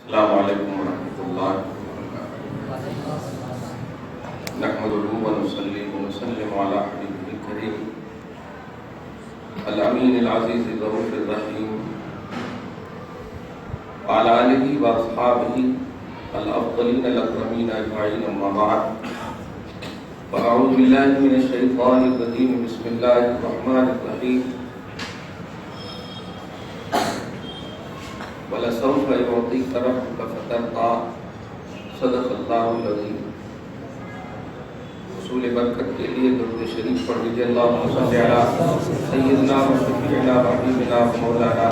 السلام علیکم ورحمۃ اللہ وبرکاتہ۔ نحمدہ ونصلی ونسلم علی حبیبہ الکریم الامین العزیز الرؤوف الرحیم وعلی آلہ واصحابہ الافضلین الاکرمین اجمعین، اما بعد فاعوذ باللہ من الشیطان الرجیم، بسم اللہ الرحمن الرحیم۔ وَلَسَوْفَ يُعْطِيكَ رَبُّكَ فَتَرْضَىٰ، صدق اللہ العظیم۔ حصول برکت کے لیے درود شریف پڑھ لیجیے۔ اللہم صل علی سیدنا و شفیعنا و حبیبنا و مولانا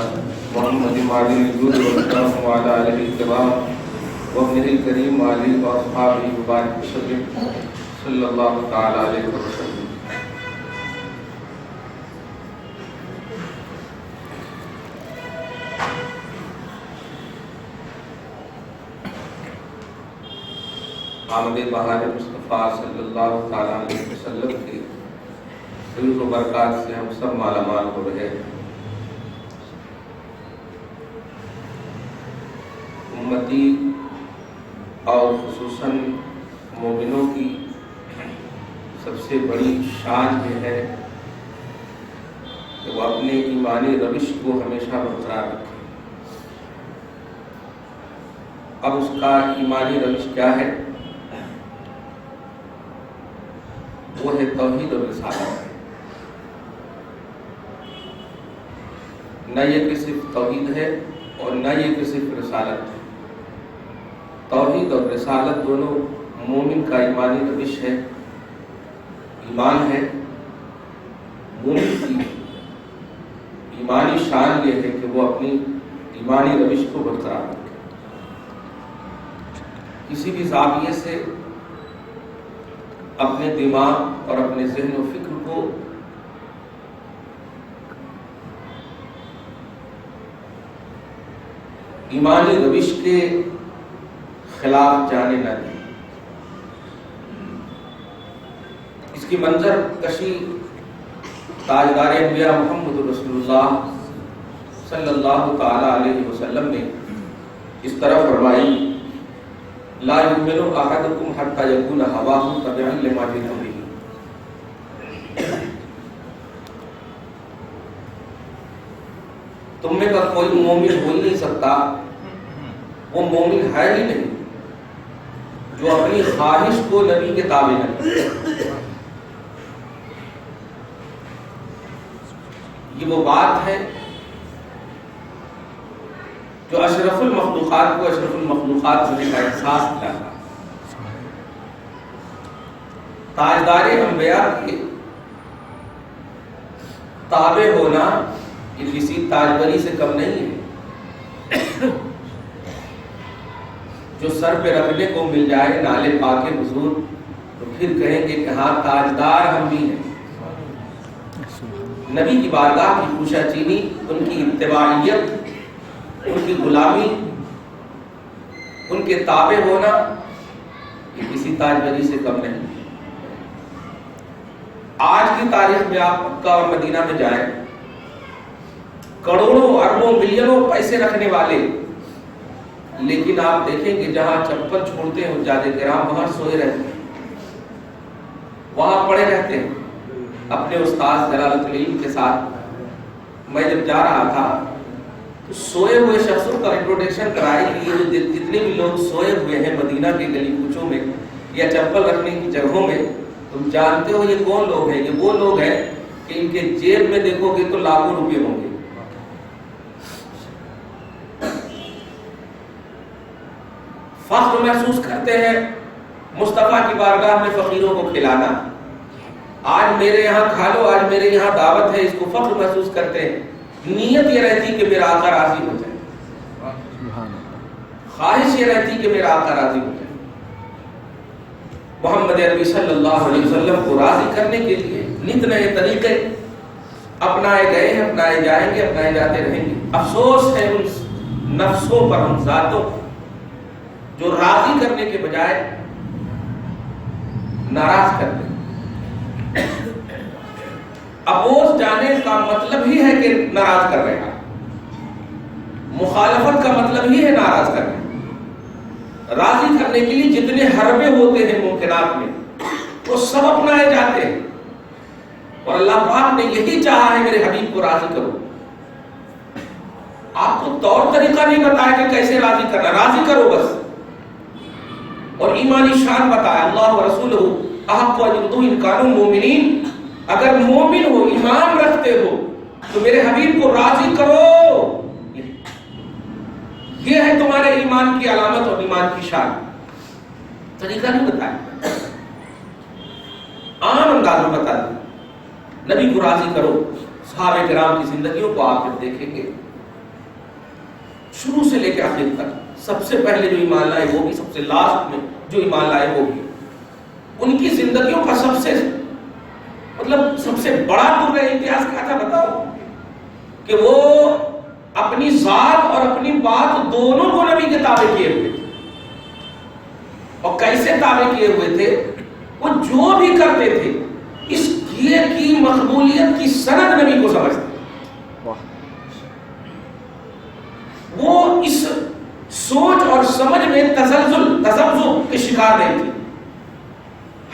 محمد وعلی الجود والکرم وعلی آلہ الکرام وابنہ الکریم وعلی واصحابہ وبارک وسلم صلی اللہ تعالی علیہ وسلم۔ آمد بہار مصطفیٰ صلی اللہ تعالیٰ علیہ وسلم کے فیض و برکات سے ہم سب مالا مال ہو رہے ہیں۔ امتی اور خصوصاً مومنوں کی سب سے بڑی شان یہ ہے کہ وہ اپنے ایمانی روش کو ہمیشہ برقرار رکھے۔ اب اس کا ایمانی روش کیا ہے؟ وہ ہے توحید اور رسالت۔ نہ یہ کہ صرف توحید ہے اور نہ یہ کہ صرف رسالت ہے۔ توحید اور رسالت دونوں مومن کا ایمانی روش ہے، ایمان ہے۔ مومن کی ایمانی شان یہ ہے کہ وہ اپنی ایمانی روش کو برقرار رکھے، کسی بھی زاویے سے اپنے دماغ اور اپنے ذہن و فکر کو ایمانی روش کے خلاف جانے نہ دیں۔ اس کی منظر کشی تاجدار انبیاء محمد رسول اللہ صلی اللہ تعالی علیہ وسلم نے اس طرح فرمائی: لا یؤمن احدکم حتی یکون ہواہ تبعا لما جئت بہ۔ تم میں کا کوئی مومن ہو ہی نہیں سکتا، وہ مومن ہے ہی نہیں جو اپنی خواہش کو نبی کے تابع نہ کرے۔ یہ وہ بات ہے جو اشرف المخلوقات کو اشرف المخلوقات ہونے کا احساس دلاتا ہے۔ تاجدار انبیاء کے تابع ہونا یہ کسی تاجوری سے کم نہیں ہے۔ جو سر پہ رکھنے کو مل جائے نالے پاک حضور تو پھر کہیں گے کہ ہاں تاجدار ہم بھی ہیں۔ نبی کی بارگاہ کی خوشہ چینی، ان کی اتباعیت، ان کی غلامی، ان کے تابع ہونا یہ کسی تاجوری سے کم نہیں۔ آج کی تاریخ میں آپ مکہ اور مدینہ میں جائیں، کروڑوں اربوں ملینوں پیسے رکھنے والے، لیکن آپ دیکھیں کہ جہاں چپل چھوڑتے ہیں حجاج کرام وہاں سوئے رہتے ہیں، وہاں پڑے رہتے ہیں اپنے استاذ جلالت العلم کے ساتھ۔ میں جب جا رہا تھا تو سوئے ہوئے شخصوں کا انٹروڈکشن کرائی کہ یہ جتنے بھی لوگ سوئے ہوئے ہیں مدینہ کے گلی کوچوں میں یا چپل رکھنے کی جگہوں میں، تم جانتے ہو یہ کون لوگ ہیں؟ یہ وہ لوگ ہیں کہ ان کے جیب میں دیکھو گے تو لاکھوں روپے ہوں گے۔ فخر محسوس کرتے ہیں مصطفیٰ کی بارگاہ میں فقیروں کو کھلانا۔ آج میرے یہاں کھا لو، آج میرے یہاں دعوت ہے، اس کو فخر محسوس کرتے ہیں۔ نیت یہ رہتی کہ میرا آقا راضی ہو جائے، خواہش یہ رہتی کہ میرا آقا راضی ہو جائے۔ محمد عربی صلی اللہ علیہ وسلم کو راضی کرنے کے لیے نت نئے طریقے اپنائے گئے ہیں، اپنائے جائیں گے، اپنائے جاتے رہیں گے۔ افسوس ہے ان نفسوں پر، ان ذاتوں جو راضی کرنے کے بجائے ناراض کرتے ہیں۔ اپوز جانے کا مطلب ہی ہے کہ ناراض کر رہے ہیں، مخالفت کا مطلب ہی ہے ناراض کر رہے ہیں۔ راضی کرنے کے لیے جتنے حربے ہوتے ہیں ممکنات میں وہ سب اپنائے جاتے ہیں، اور اللہ پاک نے یہی چاہا ہے میرے حبیب کو راضی کرو۔ آپ کو طور طریقہ نہیں بتایا کہ کیسے راضی کرنا، راضی کرو بس، اور ایمانی شان بتایا، اللہ و رسولہ احق ان یرضوہ ان کانوا مومنین، اگر مومن ہو ایمان رکھتے ہو تو میرے حبیب کو راضی کرو، یہ ہے تمہارے ایمان کی علامت اور ایمان کی شان۔ طریقہ نہیں بتایا، عام انداز میں بتا دیا، نبی کو راضی کرو۔ صحابہ کرام کی زندگیوں کو آپ جب دیکھیں گے شروع سے لے کے آخر تک، سب سے پہلے جو ایمان لائے وہ بھی، سب سے لاسٹ میں جو ایمان لائے وہ بھی، ان کی زندگیوں کا سب سے بڑا تمہیں امتیاز کیا تھا بتاؤ؟ کہ وہ اپنی ذات اور اپنی بات دونوں کو نبی کے تابع کیے ہوئے تھے۔ اور کیسے تابع کیے ہوئے تھے؟ وہ جو بھی کرتے تھے اس کیے کی مقبولیت کی سند نبی کو سمجھتے، وہ اس سوچ اور سمجھ میں تذبذب کے شکار نہیں تھے،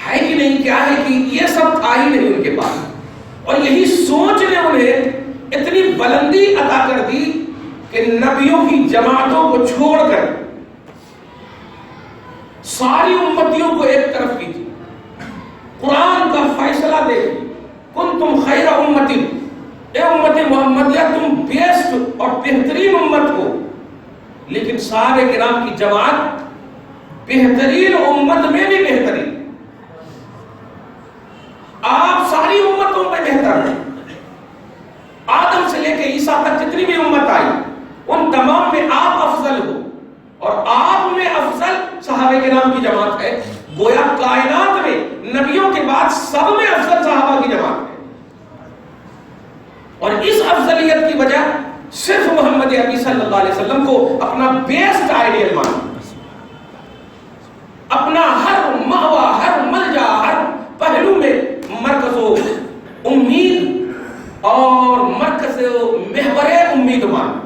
ہے کہ نہیں، کیا ہے کہ یہ سب تھا ہی نہیں ان کے پاس، اور یہی سوچ نے انہیں اتنی بلندی عطا کر دی کہ نبیوں کی جماعتوں کو چھوڑ کر ساری امتیوں کو ایک طرف کی تھی۔ قرآن کا فیصلہ دیکھ، کنتم خیر امت، اے امت محمدیہ تم بیسٹ اور بہترین امت ہو، لیکن صحابہ کرام کی جماعت بہترین امت میں بھی بہترین، آپ ساری امتوں میں بہتر ہیں، آدم سے لے کے عیسیٰ تک جتنی بھی امت آئی ان تمام میں آپ افضل ہو، اور آپ میں افضل صحابہ کرام کی جماعت ہے۔ گویا کائنات میں نبیوں کے بعد سب میں افضل صحابہ کی جماعت ہے، اور اس افضلیت کی وجہ صرف محمد عربی صلی اللہ علیہ وسلم کو اپنا بیسٹ آئیڈیل مانا، اپنا ہر مہوا، ہر ملجا، ہر پہلو میں مرکز و امید اور مرکز محور امید ماننا،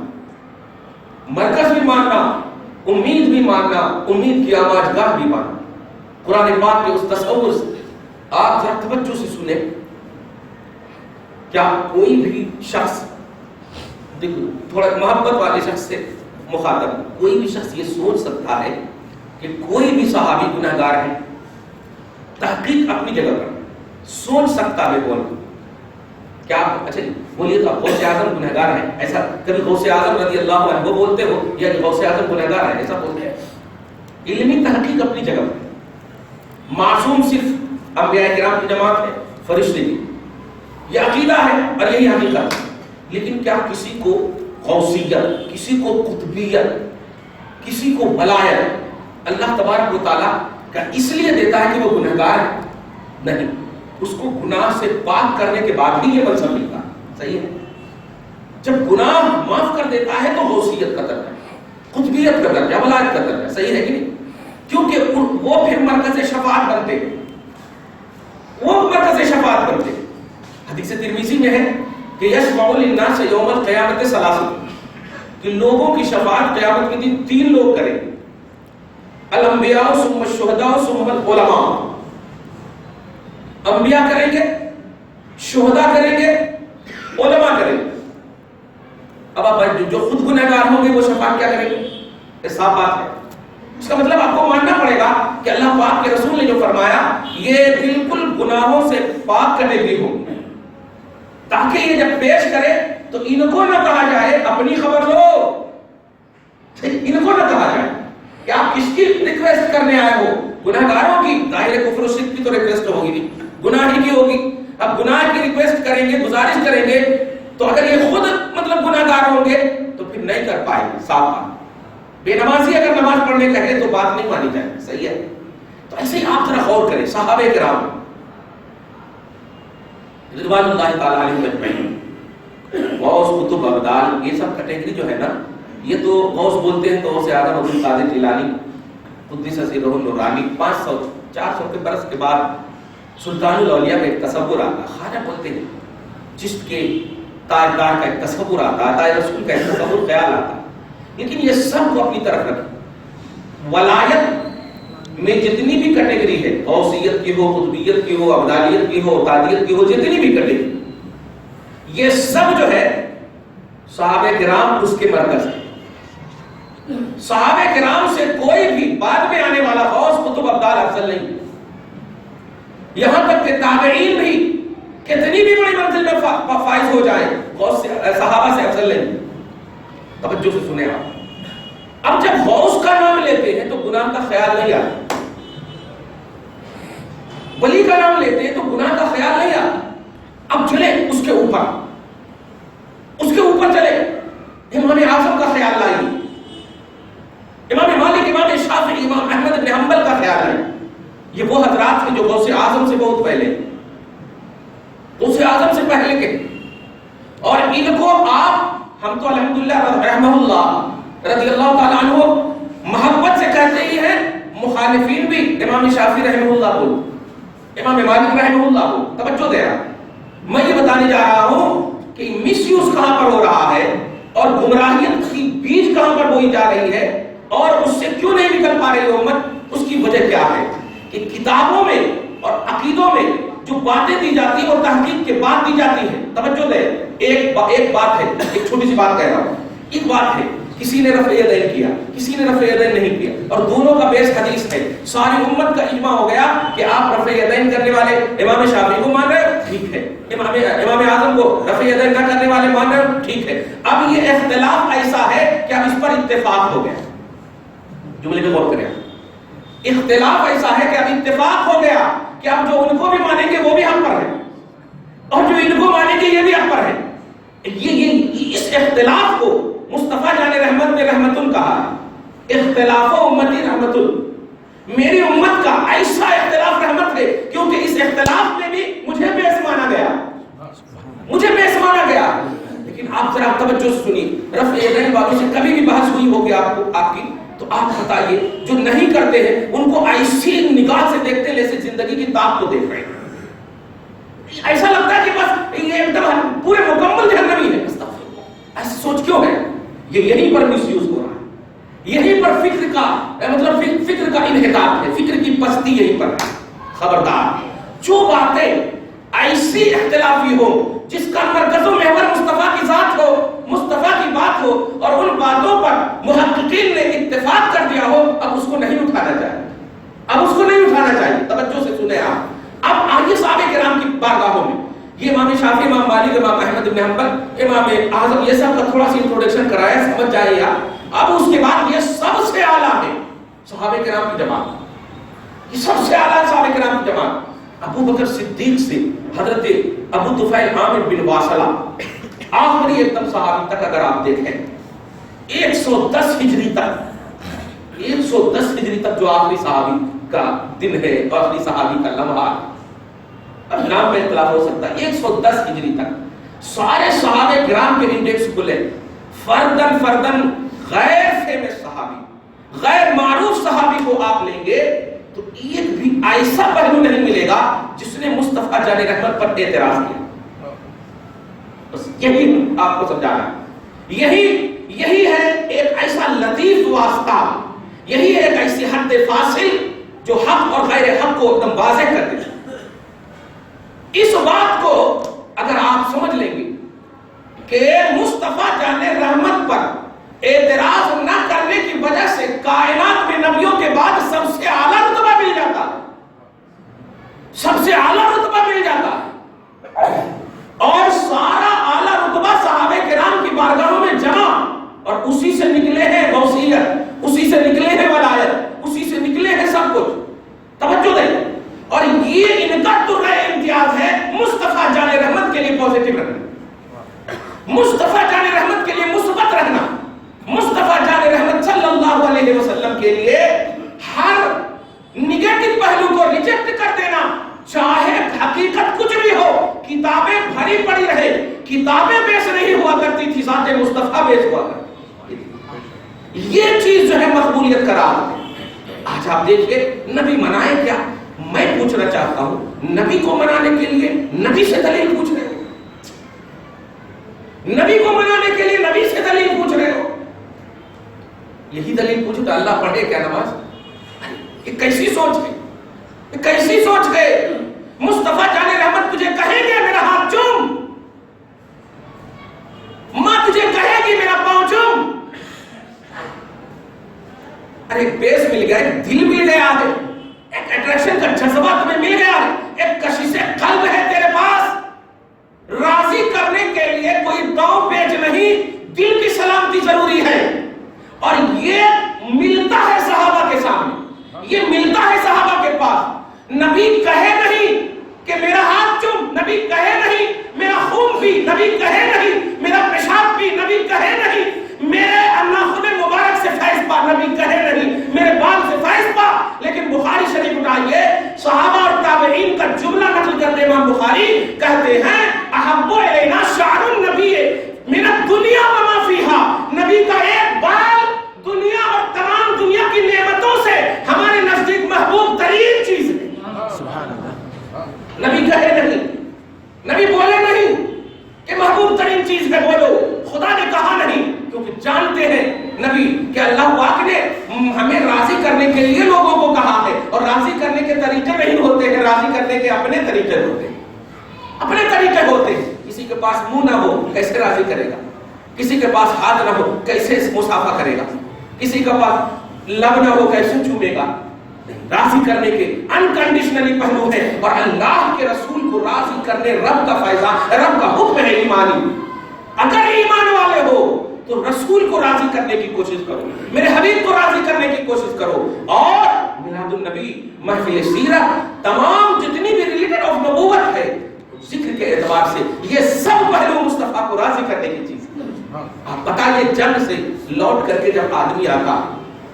مرکز بھی ماننا، امید بھی ماننا، امید کی آواز گاہ بھی ماننا۔ قرآن پاک کے اس تصور سے آپ ذرا توجہ سے سنیں، کیا کوئی بھی شخص، دیکھو تھوڑا محبت والے شخص سے مخاطب، کوئی بھی شخص یہ سوچ سکتا ہے کہ کوئی بھی صحابی گنہگار ہے؟ تحقیق اپنی جگہ پر سوچ سکتا ہے، بول کیا اچھا بولیے تو غوث اعظم گنہگار ہے، ایسا کبھی غوث اعظم رضی اللہ عنہ وہ بولتے ہو یا غوث اعظم گنہگار ہے ایسا بولتے ہیں؟ علمی تحقیق اپنی جگہ پر، معصوم صرف انبیاء کرام کی جماعت ہے، فرشتے کی، یہ عقیدہ ہے اور یہی حقیقت ہے، لیکن کیا کسی کو غوثیت، کسی کو قطبیت، کسی کو ولایت اللہ تبارک و تعالیٰ کا اس لیے دیتا ہے کہ وہ گنہگار ہے؟ نہیں، اس کو گناہ سے پاک کرنے کے بعد ہی یہ منصب ملتا ہے، صحیح ہے؟ جب گناہ معاف کر دیتا ہے تو غوثیت کا درجہ، قطبیت کا درجہ، ولایت کا درجہ، صحیح ہے کہ نہیں؟ کیونکہ وہ پھر مرکز شفاعت بنتے، وہ مرکز شفاعت بنتے۔ حدیث ترمذی میں ہے کہ یشفع للناس یوم القیامت ثلاث، کہ لوگوں کی شفاعت قیامت کے دن تین لوگ کریں، الانبیاء ثم الشہداء ثم العلماء، انبیاء کریں گے، شہداء کریں گے، علماء کریں گے۔ اب آپ جو خود گنہگار ہوں گے وہ شفاعت کیا کریں گے؟ یہ صاف بات ہے۔ اس کا مطلب آپ کو ماننا پڑے گا کہ اللہ پاک کے رسول نے جو فرمایا یہ بالکل گناہوں سے پاک کرنے بھی ہوں، تاکہ یہ جب پیش کرے تو ان کو نہ کہا جائے اپنی خبر لو، ان کو نہ کہا جائے کہ آپ کس کی ریکویسٹ کرنے آئے ہو، گناہگاروں کی، ظاہر کفر و شرک کی تو ریکویسٹ ہوگی نہیں، گناہ ہی کی ہوگی۔ اب گناہ کی ریکویسٹ کریں گے، گزارش کریں گے، تو اگر یہ خود مطلب گناہگار ہوں گے تو پھر نہیں کر پائے گے، صاف بات۔ بے نمازی اگر نماز پڑھنے کہے تو بات نہیں مانی جائے، صحیح ہے؟ تو ایسے ہی آپ ذرا غور کریں، صحابہ کرام رضوان اللہ تعالیٰ علیہ اجمعین، غوث، قطب، ابدال، یہ سب کیٹیگری جو ہے نا، یہ تو غوث بولتے ہیں تو غوث اعظم عبد القادر جیلانی قدس سرہ النورانی، 500-400 کے برس کے بعد سلطان الاولیاء کا ایک تصور آتا، خواجہ بولتے ہیں چشت کے تاجدار کا ایک تصور آتا، عطائے رسول کا ایک تصور خیال آتا، لیکن یہ سب کو اپنی طرف رکھیں، ولایت میں جتنی بھی کیٹیگری ہے، غوثیت کی ہو، قطبیت کی ہو، ابدالیت کی ہو، تادیت کی ہو، جتنی بھی کیٹیگری، یہ سب جو ہے صحابہ کرام اس کے مرکز ہے۔ صحابہ کرام سے کوئی بھی بعد میں آنے والا غوث قطب ابدال افضل نہیں، یہاں تک کہ تابعین بھی کتنی بھی بڑی منزل میں فائز ہو جائے غوث سے صحابہ سے افضل نہیں۔ توجہ سے سنیں آپ، اب جب غوث کا نام لیتے ہیں تو گناہ کا خیال نہیں آتا، ولی کا نام لیتے ہیں تو گناہ کا خیال نہیں آتا۔ اب چلے اس کے اوپر چلے، امام اعظم کا خیال لائیے، امام مالک، امام شافعی، امام احمد بن حنبل کا خیال لائیے۔ یہ وہ حضرات ہیں جو غوث اعظم سے بہت پہلے، غوث اعظم سے پہلے کے، اور ان کو آپ، ہم تو الحمدللہ رحمہ اللہ رضی اللہ تعالیٰ عنہ محبت سے کہتے ہی ہیں، مخالفین بھی امام شافعی رحمہ اللہ کو، امام مالک رحمہ اللہ کو توجہ دے رہا۔ میں یہ بتانے جا رہا ہوں کہ مس یوز کہاں پر ہو رہا ہے اور گمراہیت کی بیج کہاں پر بوئی جا رہی ہے اور اس سے کیوں نہیں نکل پا رہی امت، اس کی وجہ کیا ہے کہ کتابوں میں اور عقیدوں میں جو باتیں دی جاتی ہیں وہ تحقیق کے بعد دی جاتی ہیں۔ توجہ دے، ایک بات ہے، ایک چھوٹی سی بات کہہ رہا ہوں، ایک بات ہے کسی نے رفع یدین کیا، کسی نے رفع یدین نہیں کیا، اور دونوں کا بیس حدیث ہے، ساری امت کا اجماع ہو گیا کہ آپ رفع یدین کرنے والے امام شافعی کو مان رہے ہو، ٹھیک ہے، امام اعظم کو رفع یدین نہ کرنے والے مان رہے ہو، ٹھیک ہے۔ اب یہ اختلاف ایسا ہے کہ اب اس پر اتفاق ہو گیا، جملے پہ غور کریں، اختلاف ایسا ہے کہ اب اتفاق ہو گیا کہ اب جو ان کو بھی مانیں گے وہ بھی ہم پر ہے، اور جو ان کو مانیں گے یہ بھی ہم پر ہے۔ یہ اس اختلاف کو مصطفیٰ جان رحمت میں رحمتن کہا ہے، اختلاف امتی رحمتن، میری امت کا ایسا اختلاف رحمت ہے، کیونکہ اس اختلاف میں بھی مجھے بیس مانا گیا، مجھے بیس مانا گیا۔ لیکن آپ ذرا توجہ سے سنیے، رفع یدین والوں سے کبھی بھی بحث ہوئی ہوگی آپ کی، تو آپ بتائیے جو نہیں کرتے ہیں ان کو ایسی نگاہ سے دیکھتے ہیں جیسے زندگی کی داغ کو دیکھ رہے ہیں، ایسا لگتا ہے کہ بس یہ ایک دم پورے مکمل جہنمی ہے۔ ایسی سوچ کیوں ہے؟ یہ یہیں پر مس یوز ہو رہا ہے، یہیں پر فکر کا مطلب فکر کا انحطاط ہے، فکر کی پستی یہیں پر ہے۔ خبردار، جو باتیں ایسی اختلافی ہو جس کا مرکز و محور مصطفیٰ کی ذات ہو، مصطفیٰ کی بات ہو، اور ان باتوں پر محققین نے اتفاق کر دیا ہو، اب اس کو نہیں اٹھانا چاہیے، اب اس کو نہیں اٹھانا چاہیے۔ توجہ سے سنیں آپ، اب آئیے صحابہ کرام کی بارگاہوں میں، یہ امام شافعی، امام مالک، امام احمد بن حنبل، امام اعظم، یہ سب کا تھوڑا سی انٹروڈکشن کرایا، سمجھ جائیے آپ۔ اب اس کے بعد یہ سب سے اعلیٰ ہے صحابہ کرام کی جماعت، یہ سب سے اعلیٰ صحابہ کرام کی جماعت۔ ابو بکر صدیق سے حضرت ابو طفیل عامر بن واصلہ، آخری ایک دم صحابی تک اگر آپ دیکھیں 110 ہجری تک، 110 ہجری تک جو آخری صحابی کا دن ہے، آخری صحابی کا لمحہ، اب نام میں اختلاف ہو سکتا ہے، 110 ہجری تک سارے صحابہ کرام کے انڈیکس کھلے، فردن فردن غیر فیمس صحابی، غیر معروف صحابی کو آپ لیں گے تو ایک بھی ایسا پہلو نہیں ملے گا جس نے مصطفیٰ جان رحمت پر اعتراض کیا۔ بس یہی آپ کو سمجھانا ہے، یہی ہے ایک ایسا لطیف واسطہ، یہی ہے ایک ایسی حد فاصل جو حق اور غیر حق کو ایک دم واضح کر دے۔ اس بات کو اگر آپ سمجھ لیں گے کہ مصطفیٰ جان رحمت پر اعتراض نہ کرنے کی وجہ سے کائنات میں نبیوں کے بعد سب سے اعلیٰ رتبہ مل جاتا، سب سے اعلیٰ رتبہ مل جاتا، اور سارا اعلیٰ رتبہ صحابہ کرام کی بارگاہوں میں جمع، اور اسی سے نکلے ہیں غوثیت، اسی سے نکلے ہیں ولایت، اسی سے نکلے ہیں سب کچھ۔ توجہ دیں، اور یہ ان کا تو امتیاز ہے مصطفیٰ جان رحمت کے لیے پازیٹیو رہنا، مصطفیٰ جان رحمت کے لیے مثبت رہنا، مصطفیٰ جان رحمت صلی اللہ علیہ وسلم کے لیے ہر نگیٹو پہلو کو ریجیکٹ کر دینا، چاہے حقیقت کچھ بھی ہو، کتابیں بھری پڑی رہے، کتابیں بیس نہیں ہوا کرتی تھی، ذات مصطفیٰ بیس ہوا کرتی تھی۔ یہ چیز جو ہے مقبولیت کا راز ہے۔ آج آپ دیکھئے نبی منائے کیا؟ میں پوچھنا چاہتا ہوں، نبی کو منانے کے لیے نبی سے دلیل پوچھ رہے ہو، نبی کو منانے کے لیے نبی سے دلیل پوچھ رہے ہو، یہی دلیل پوچھو تو اللہ پڑھے کیا نماز؟ یہ کیسی سوچ ہے، یہ کیسی سوچ ہے؟ مصطفیٰ جان رحمت تجھے کہے گے میرا ہاتھ چوم، ماں تجھے کہے گی میرا پاؤں چوم. ارے ایک بیس مل گیا، ایک دل مل گیا ہے، ایک اٹریکشن کا جذبہ تمہیں مل گیا ہے، ایک کشش قلب ہے تیرے پاس. راضی کرنے کے لیے کوئی داؤں پیچ نہیں، دل کی سلامتی ضروری ہے. اور یہ ملتا ہے صحابہ کے سامنے، یہ ملتا ہے صحابہ کے پاس. نبی کہے نہیں کہ میرا ہاتھ چوم، نبی کہے نہیں میرا خون پی، نبی کہے نہیں میرا پیشاب پی، نبی کہے نہیں میرے ناخن مبارک سے فیض پا، نبی کہے نہیں میرے بال سے فیض پا. لیکن بخاری شریف اٹھائیے، صحابہ اور تابعین کا جملہ نقل کرتے امام بخاری کہتے ہیں احب الینا شعر النبی من الدنیا وما فیہا، نبی کا ایک بال دنیا اور تمام دنیا کی نعمتوں سے ہمارے نزدیک محبوب ترین چیز ہے. سبحان اللہ. نبی کہے نہیں، نبی بولے نہیں کہ محبوب ترین چیز ہے بولو، خدا نے کہا نہیں، کیونکہ جانتے ہیں نبی کہ اللہ پاک نے ہمیں راضی کرنے کے لیے لوگوں کو کہا ہے. اور راضی کرنے کے طریقے نہیں ہوتے ہیں، راضی کرنے کے اپنے طریقے ہوتے ہیں، اپنے طریقے ہوتے ہیں. کسی کے پاس منہ نہ ہو کیسے راضی کرے گا، کسی کے پاس ہاتھ نہ ہو کیسے مصافحہ کرے گا، کسی کے پاس لب نہ ہو کیسے چومے گا. راضی کرنے کے انکنڈیشنلی پہلو ہے، اور اللہ کے رسول کو راضی کرنے رب کا فائدہ، رب کا حکم ہے ایمانی. اگر ایمان والے ہو تو رسول کو راضی کرنے کی کوشش کرو، میرے حبیب کو راضی کرنے کی کوشش کرو. اور میلاد النبی، محفل سیرت، تمام جتنی بھی ریلیٹڈ آف نبوت ہے ذکر کے اعتبار سے یہ سب پہلو مصطفیٰ کو راضی کرنے کی چیز ہے. آپ بتائیے جنگ سے لوٹ کر کے جب آدمی آتا،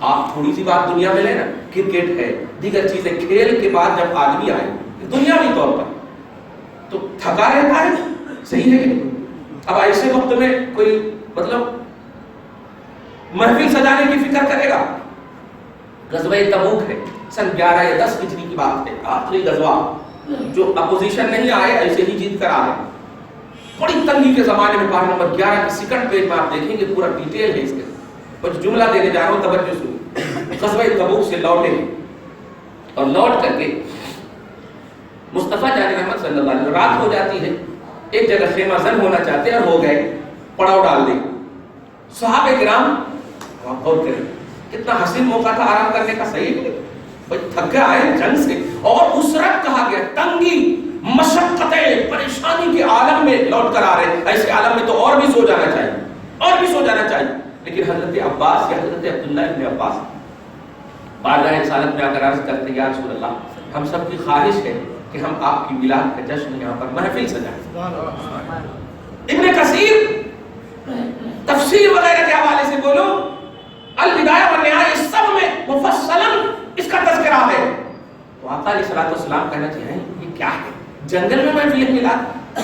آپ تھوڑی سی بات دنیا میں لیں نا، کرکٹ ہے دیگر چیزیں، کھیل کے بعد جب آدمی آئے دنیاوی طور پر تو تھکا رہتا ہے، صحیح ہے کہ نہیں؟ اب ایسے وقت میں کوئی مطلب محفل سجانے کی فکر کرے گا؟ غزوہ تبوک ہے، سن 11 یا 10 ہجری کی بات ہے، آخری غزوہ جو اپوزیشن نہیں آئے ایسے ہی جیت کر آ گئے. بڑی تنگی کے زمانے میں پارہ نمبر 11 کے سیکنڈ پیج میں آپ دیکھیں گے پورا ڈیٹیل ہے اس کے. کچھ جملہ دینے جا رہا ہوں، توجہ سنیں. غزوہ تبوک سے لوٹے اور لوٹ کر کے مصطفیٰ جان رحمت صلی اللہ علیہ وسلم رات ہو جاتی ہے، ایک جگہ خیمہ زن ہونا چاہتے ہیں اور ہو گئے، پڑاؤ ڈال دیں. صحابہ کرام غور کریں کتنا حسین موقع تھا آرام کرنے کا. صحیح ہے بھائی، تھک آئے جنگ سے، اور اسرت کہا گیا، تنگی، مشقتیں، پریشانی کے عالم میں لوٹ کر آ رہے ہیں. ایسے عالم میں تو اور بھی سو جانا چاہیے، اور بھی سو جانا چاہیے. لیکن حضرت عباس یا حضرت عبداللہ ابن عباس بارگاہ رسالت میں آ کر عرض کرتے ہیں یا رسول اللہ، ہم سب کی خواہش ہے کہ ہم آپ کی میلاد کا جشن یہاں پر محفل سجائیں. ابن کثیر تفسیر وغیرہ کے حوالے سے بولو، البدایہ والنہایہ اس سب میں مفصلاً اس کا تذکرہ ہے. تو آقا علیہ الصلوۃ والسلام کہنا چاہیے یہ کیا ہے؟ جنگل میں محفل میلاد،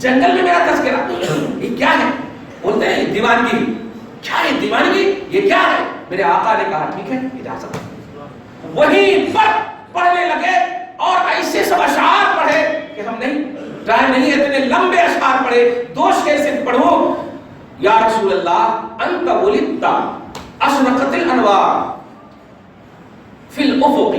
جنگل میں میرا تذکرہ، یہ کیا ہے؟ بولتے ہیں دیوانگی. کیا ہے دیوانگی؟ یہ کیا ہے؟ میرے آقا نے کہا ٹھیک ہے اجازت. وہیں پر پڑھنے لگے اور ایسے سب اشعار پڑھے کہ ہم نہیں ٹائم نہیں ہے، اتنے لمبے اشعار پڑھے. 2 شعر سے پڑھو. یا رسول اللہ انت ولدت اشرقت الانوار فی الافق،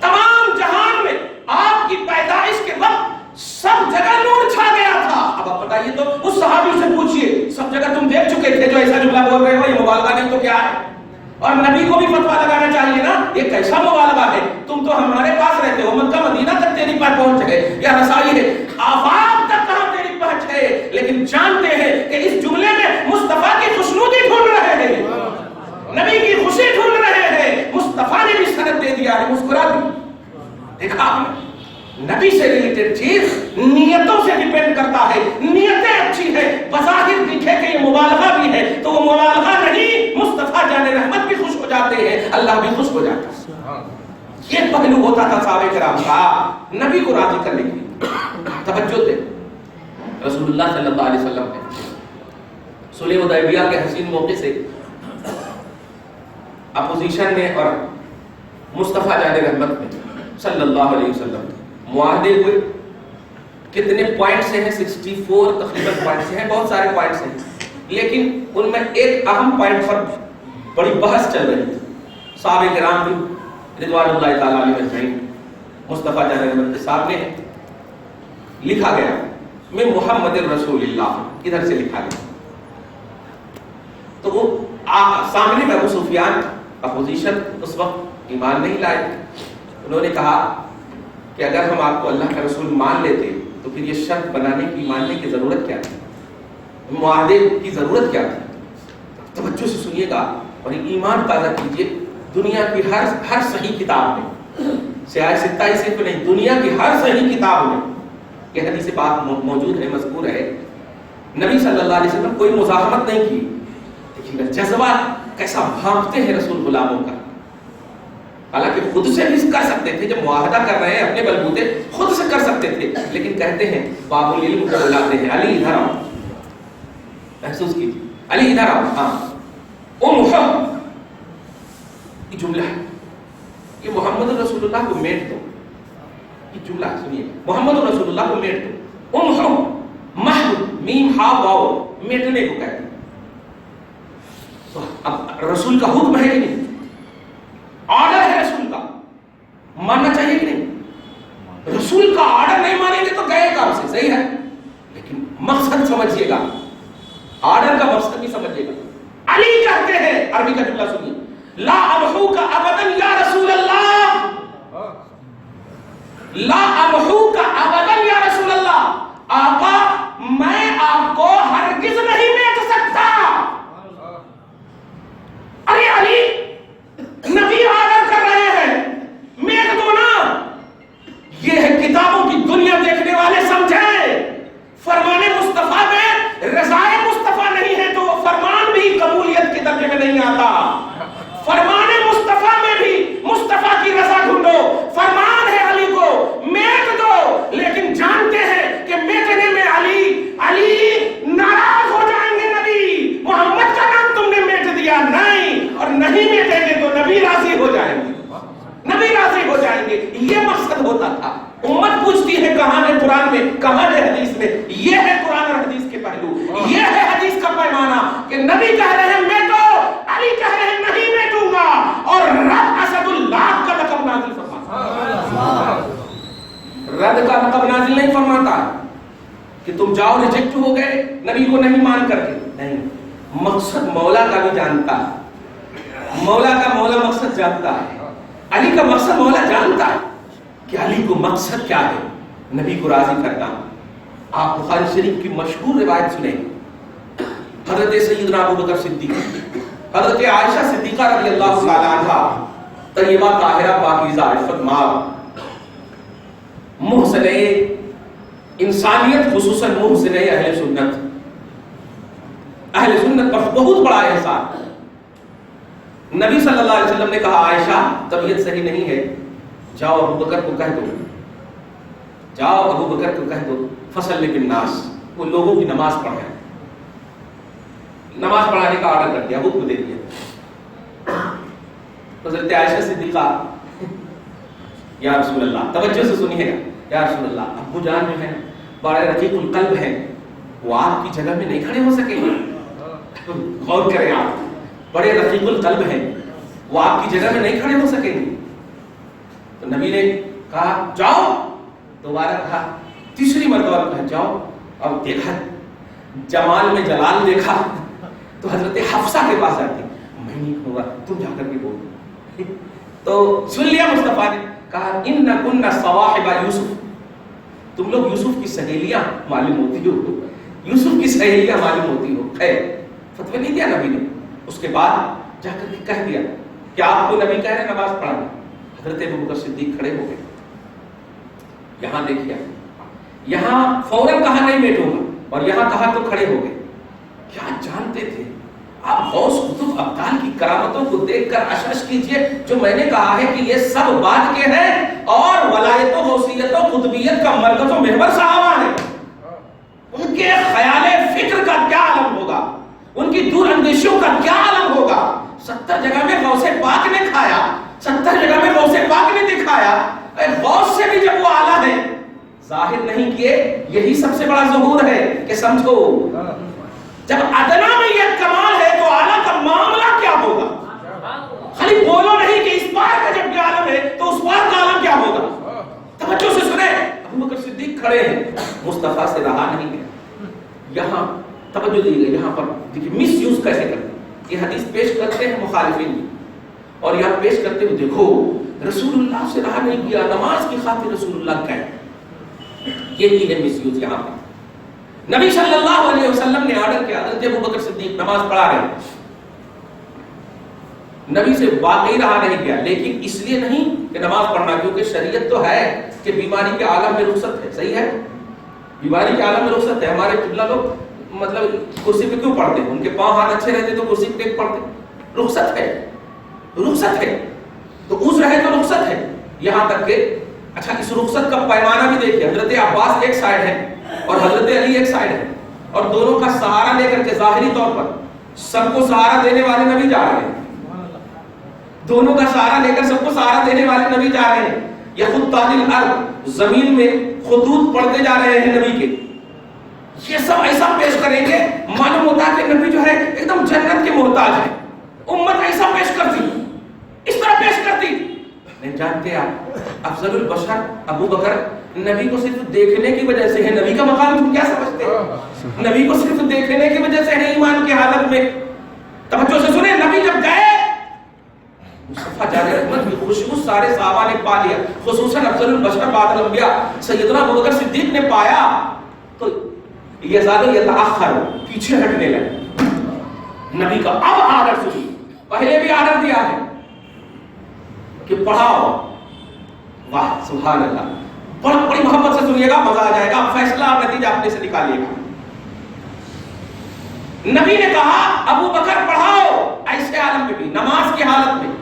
تمام جہان میں آپ کی پیدائش کے وقت سب جگہ نور چھا گیا تھا. اب آپ بتائیے تو اس صحابی سے پوچھئے، سب جگہ تم دیکھ چکے تھے جو ایسا جملہ بول رہے ہو، یہ مبالغہ نہیں تو کیا ہے؟ اور نبی کو بھی فتویٰ لگانا چاہیے نا، یہ کیسا مبالغہ ہے؟ تم تو ہمارے پاس رہتے ہو، مکہ مدینہ تک تیری پیر پہنچ گئے، یا رسائی ہے، آفاق تک کہاں تیری پہنچ ہے. لیکن جانتے ہیں کہ اس جملے میں مصطفیٰ کی خوشنودی ڈھونڈ رہے ہیں، نبی کی خوشی ڈھونڈ رہے ہیں. مصطفیٰ نے بھی سند دے دیا ہے، مسکرا دی. دیکھا ہم نے نبی سے ریلیٹڈ چیز نیتوں سے ڈیپینڈ کرتا ہے. نیتیں اچھی ہے، بظاہر دکھے کہ یہ مبالغہ بھی ہے تو وہ مبالغہ نہیں، مصطفیٰ جان رحمت بھی خوش ہو جاتے ہیں، اللہ بھی خوش ہو جاتا ہے. یہ پہلو ہوتا تھا صحابہ کرام کا نبی کو راضی کرنے کے لیے. توجہ دے، رسول اللہ صلی اللہ علیہ وسلم نے صلح حدیبیہ کے حسین موقع سے اپوزیشن میں اور مصطفیٰ جان رحمت میں صلی اللہ علیہ وسلم معاہدے ہوئے. کتنے پوائنٹ سے ہیں؟ 64 تقریباً پوائنٹ سے ہیں، بہت سارے پوائنٹ سے ہیں، لیکن ان میں ایک اہم پوائنٹ پر بڑی بحث چل رہی تھی. صحابہ کرام بھی رضوان اللہ تعالیٰ علیہ اجمعین مصطفیٰ جان کے سامنے لکھا گیا میں محمد رسول اللہ ادھر سے لکھا گیا. تو وہ سامنے میں ابو سفیان اپوزیشن اس وقت ایمان نہیں لائے. انہوں نے کہا کہ اگر ہم آپ کو اللہ کا رسول مان لیتے تو پھر یہ شرط بنانے کی ماننے کی ضرورت کیا تھی, معاہدے کی ضرورت کیا تھی. توجہ سے سنیے گا اور ایمان تازہ کیجیے. دنیا کی ہر صحیح کتاب میں, سیاہ ستہ صرف نہیں, دنیا کی ہر صحیح کتاب میں یہ حدیث بات موجود ہے, مذکور ہے. نبی صلی اللہ علیہ وسلم کوئی مزاحمت نہیں کی, لیکن جذبہ کیسا بھانپتے ہیں رسول غلاموں کا. حالانکہ خود سے بھی کر سکتے تھے, جب معاہدہ کر رہے ہیں اپنے بلبوتے خود سے کر سکتے تھے, لیکن کہتے ہیں باب العلم کو بلاتے ہیں, علی ادھر آؤ, محسوس کیجیے, علی ادھر آؤ. ہاں محمد, یہ جملہ ہے, یہ محمد رسول اللہ کو میٹ دو. یہ جملہ سنیے, محمد رسول اللہ کو میٹ دو. محمد میم ہا واو میٹنے کو کہتے ہیں. تو اب رسول کا حکم ہے کہ نہیں, آرڈر ہے رسول کا, ماننا چاہیے کہ نہیں. رسول کا آرڈر نہیں مانیں گے تو گئے کام سے, صحیح ہے, لیکن مقصد سمجھیے گا, آرڈر کا مقصد بھی سمجھیے گا. علی کہتے ہیں, عربی کا جملہ سنیے, لا امحوک ابدا یا رسول اللہ, لا امحوک ابدا یا رسول اللہ, آقا میں آپ کو ہرگز نہیں میٹ سکتا. ارے علی, نبی آرڈر کر رہے ہیں, میٹ دو نا. یہ ہے کتابوں کی دنیا دیکھنے والے سمجھیں, فرمان مصطفیٰ میں رضائے مصطفیٰ نہیں ہے تو فرمان بھی قبولیت کے درجے میں نہیں آتا. فرمان مصطفیٰ میں بھی مصطفیٰ کی رضا ڈھونڈو. فرمان ہے علی کو میٹ دو, لیکن جانتے ہیں کہ میٹنے میں علی ناراض ہو جائیں گے. نبی محمد کا نام تم نے میٹ دیا نہیں, اور نہیں میٹیں گے تو نبی راضی ہو جائیں گے, نبی راضی ہو جائیں گے. یہ مقصد ہوتا تھا. امت پوچھتی ہے کہاں ہے قرآن میں, کہاں ہے حدیث میں. یہ ہے قرآن اور حدیث کے پہلو, یہ ہے حدیث کا پیمانہ کہ نبی کہہ رہے ہیں میٹو, علی کہہ رہے ہیں نہیں میٹوں گا, اور رب اسد اللہ کا لقب نازل فرماتا. رد کا لقب نازل نہیں فرماتا کہ تم جاؤ ریجیکٹ ہو گئے نبی کو نہیں مان کر کے, نہیں. مقصد مولا کا بھی جانتا ہے, مولا کا مولا مقصد جانتا ہے. علی کا مقصد مولا جانتا ہے کہ علی کو مقصد کیا ہے, نبی کو راضی کرنا. آپ بخاری شریف کی مشہور روایت سنیں, حضرت سیدنا ابو بکر صدیق, حضرت عائشہ صدیقہ رضی اللہ تعالی عنہا, طیبہ طاہرہ پاکیزہ عفت مآب, محسنہ انسانیت, خصوصاً محسنہ اہل سنت. اہل سنت پر بہت بڑا احسان. نبی صلی اللہ علیہ وسلم نے کہا عائشہ طبیعت صحیح نہیں ہے, جاؤ ابو بکر کو کہہ دو, جاؤ ابو بکر کو کہہ دو فصل بالناس, وہ لوگوں کی نماز پڑھائے. نماز پڑھانے کا آرڈر کر دیا, حکم دے دیا. حضرت عائشہ صدیقہ, یا رسول اللہ, توجہ سے سنیے گا, یا رسول اللہ ابو جان جو ہے بڑے رقیق القلب ہیں, وہ آپ کی جگہ میں نہیں کھڑے ہو سکیں گے. غور کریں آپ, بڑے رقیق القلب ہیں, وہ آپ کی جگہ میں نہیں کھڑے ہو سکیں گے. تو نبی نے کہا جاؤ, دوبارہ کہا, تیسری مرتبہ کہا جاؤ. اب دیکھا جمال میں جلال دیکھا تو حضرت حفصہ کے پاس آتی, میں نہیں ہوگا, تم جا کر کے بول. تو سن لیا مصطفیٰ نے, کہا ان کن صواحب یوسف, تم لوگ یوسف کی سہیلیاں معلوم ہوتی ہو, یوسف کی سہیلیاں معلوم ہوتی ہو. خیر فتوی نہیں دیا نبی نے. اس کے بعد جا کر کے کہہ دیا کہ آپ کو نبی کہہ رہے نماز پڑھانا. حضرت ابوبکر صدیق کھڑے ہو گئے. یہاں دیکھیے, یہاں فوراً کہا نہیں میٹوں گا, اور یہاں کہا تو کھڑے ہو گئے. کیا جانتے تھے آپ غوث قطب ابدال کی کرامتوں کو دیکھ کر اشعش کیجئے, جو میں نے کہا ہے کہ یہ سب بعد کے ہیں, اور ولایت و غوثیت و قطبیت کا مرکز و محور صحابہ ہے. ان کے خیال فکر کا کیا عالم ہوگا, ان کی دور اندیشیوں کا کیا عالم ہوگا. 70 جگہ میں غوث پاک نے کھایا, 70 جگہ میں غوث پاک نے دکھایا. غوث سے بھی جب وہ اعلیٰ ہے, ظاہر نہیں کیے, یہی سب سے بڑا ظہور ہے کہ سمجھو جب ادنا میں یہ کمال ہے تو اعلیٰ کا معاملہ کیا ہوگا. خالی بولو نہیں کہ اس بار کا جب عالم ہے تو اس بار کا عالم کیا ہوگا. توجہ سے سنیں. ابو بکر صدیق کھڑے ہیں, مصطفیٰ سے رہا نہیں گیا. یہاں توجہ دیجیے, یہاں پر دیکھیے مس یوز کیسے کرتے ہیں. یہ حدیث پیش کرتے ہیں مخالفین اور یہاں پیش کرتے ہوئے دیکھو رسول اللہ سے رہا نہیں کیا, نماز کی خاطر رسول اللہ کہے. یہ بھی ہے مس یوز. یہاں پر نبی صلی اللہ علیہ وسلم نے آرڈر کیا, حضرت ابو بکر صدیق نماز پڑھا رہے ہیں, نبی سے واقعی رہا نہیں کیا, لیکن اس لیے نہیں کہ نماز پڑھنا, کیونکہ شریعت تو ہے کہ بیماری کے عالم میں رخصت ہے. صحیح ہے, بیماری کے عالم میں رخصت ہے. ہمارے قبلہ لوگ مطلب کرسی پہ کیوں پڑھتے ہیں, ان کے پاؤں ہاتھ اچھے رہتے تو کرسی پہ پڑھتے. رخصت ہے, رخصت ہے, تو عذر ہے تو رخصت ہے. یہاں تک کہ اچھا اس رخصت کا پیمانہ بھی دیکھیے, حضرت عباس ایک سائڈ ہے اور حضرت علی ایک سائڈ ہے, اور دونوں کا سہارا لے کر کے ظاہری طور پر سب کو سہارا دینے والے نبی جا رہے ہیں. دونوں کا سہارا لے کر سب کو سہارا دینے والے نبی جا رہے ہیں. یخطان الارض, زمین میں خطوط پڑھتے جا رہے ہیں نبی کے. یہ سب ایسا پیش کریں گے معلوم ہوتا ہے کہ نبی جو ہے ایک دم جنت کے محتاج ہے. امت ایسا پیش کرتی, اس طرح پیش کرتی. نہیں جانتے آپ, افضل البشر ابو بکر نبی کو صرف دیکھنے کی وجہ سے ہے. نبی کا مقام تم کیا سمجھتے ہیں؟ نبی کو صرف دیکھنے کی وجہ سے ہے ایمان کی حالت میں. توجہ سے سنیں, نبی جب گئے مصطفیٰ جان رحمت کی خوشبو سارے صحابہ نے پا لیا, خصوصاً افضل البشر بعد الانبیاء سیدنا ابو بکر صدیق نے پایا تو یزاد یتأخر, پیچھے ہٹنے لگے. نبی کا اب آرڈر سنی, پہلے بھی آرڈر دیا ہے کہ پڑھاؤ. واہ سبحان اللہ, بڑی محبت سے سنیے گا, مزہ آ جائے گا. فیصلہ اور نتیجہ اپنے سے نکالیے گا. نبی نے کہا ابو بکر پڑھاؤ. ایسے عالم میں بھی, نماز کی حالت میں,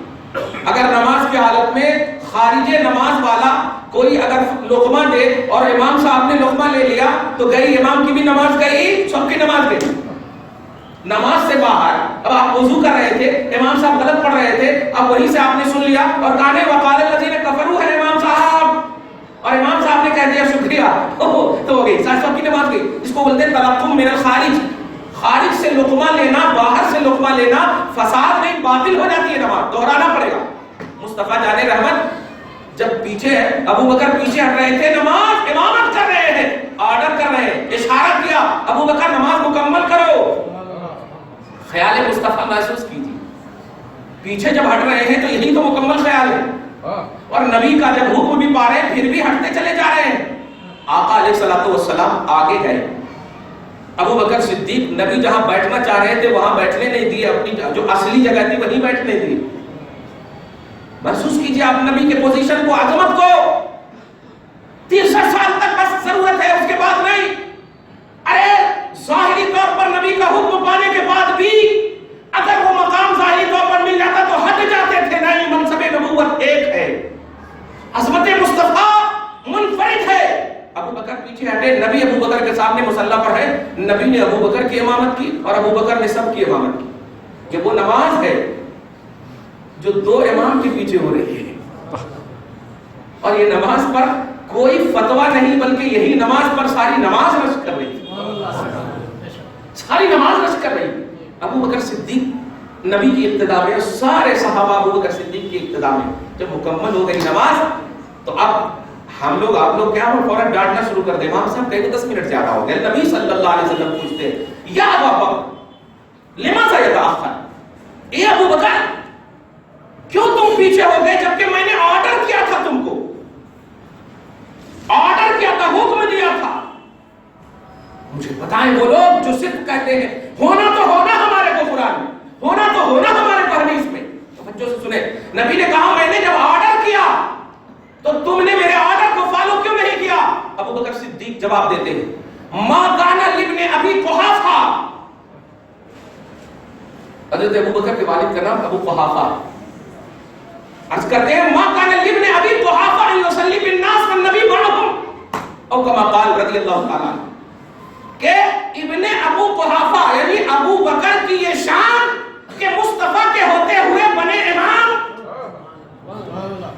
اگر نماز کی حالت میں خارج نماز والا کوئی اگر لقمہ دے اور امام صاحب نے لقمہ لے لیا تو گئی امام کی بھی نماز گئی, سب کی نماز گئی. نماز سے باہر اب آپ وضو کر رہے تھے, امام صاحب غلط پڑھ رہے تھے, اب وہیں سے آپ نے سن لیا اور کانے وقال الذین کفروا ہے امام صاحب, اور امام صاحب نے کہہ دیا شکریہ, تو ہو گئی, سب کی نماز گئی. اس کو بولتے ہیں تلقم من الخارج. خارج سے لقمہ لینا, باہر سے لقمہ لینا فساد نہیں, باطل ہو جاتی ہے نماز, دہرانا پڑے گا. مصطفیٰ جان رحمت جب پیچھے ابو بکر پیچھے ہٹ رہے تھے, نماز امامت کر رہے ہیں, آرڈر کر رہے ہیں, اشارہ کیا ابو بکر نماز مکمل کرو. خیال مصطفیٰ محسوس کیجیے, پیچھے جب ہٹ رہے ہیں تو یہی تو مکمل خیال ہے. اور نبی کا جب حکم بھی پا رہے ہیں پھر بھی ہٹتے چلے جا رہے ہیں. آقا علیہ الصلوۃ والسلام آگے گئے, ابو بکر صدیق نبی جہاں بیٹھنا چاہ رہے تھے وہاں بیٹھنے نہیں دیے, اپنی جو اصلی جگہ تھی وہیں بیٹھنے دیے. محسوس کیجیے آپ نبی کے پوزیشن کو, عظمت کو. 63 سال تک بس ضرورت ہے, اس کے بعد نہیں. ارے ظاہری طور پر نبی کا حکم پانے کے بعد بھی اگر وہ مقام ظاہری طور پر مل جاتا تو ہٹ جاتے تھے. نہیں, منصب نبوت ایک ہے, عظمت مصطفیٰ منفرد ہے. ابو بکر پیچھے ہٹے, نبی ابو بکر کے سامنے مصلی پر ہے, نبی نے ابو بکر کی امامت کی اور ابو بکر نے سب کی امامت کی. یہ وہ نماز ہے جو دو امام کے پیچھے ہو رہی ہے, اور یہ نماز پر کوئی فتویٰ نہیں بلکہ یہی نماز پر ساری نماز رشک کر رہی ہے, ساری نماز رشک کر رہی ہے. ابو بکر صدیق نبی کی ابتدا میں, سارے صحابہ ابو بکر صدیق کی ابتدا میں جب مکمل ہو گئی نماز تو اب ہم لوگ آپ لوگ کیا ہو فوراً ڈانٹنا شروع کر دیں, امام صاحب کہیں 10 منٹ زیادہ ہو گئے. نبی صلی اللہ علیہ وسلم پوچھتے ہیں یا ابا بکر لماذا یتأخر, اے ابو بکر کیوں تم پیچھے ہو گئے جبکہ میں نے آرڈر کیا تھا, تم کو آرڈر کیا تھا, حکم دیا تھا. مجھے بتائیں وہ لوگ جو صرف کہتے ہیں ہونا تو ہونا ہمارے کو قرآن میں, ہونا تو ہونا ہمارے کو حدیث میں. توجہ سے سنیں, نبی نے کہا میں نے جب آرڈر کیا تو تم نے میرے آرڈر کو فالو کیوں نہیں کیا؟ ابو بکر صدیق جواب دیتے ہیں ما کان لابن ابی قحافہ, حضرت ابو بکر کے والد کا نام ابو قحافہ. عرض کرتے ہیں ما کان لابن ابی قحافہ ان یصلی بالناس والنبی معهم, او کما قال رضی اللہ تعالی عنہ, کہ ابن ابو قحافہ یعنی ابو بکر کی یہ شان کہ مصطفیٰ کے ہوتے ہوئے بنے امام.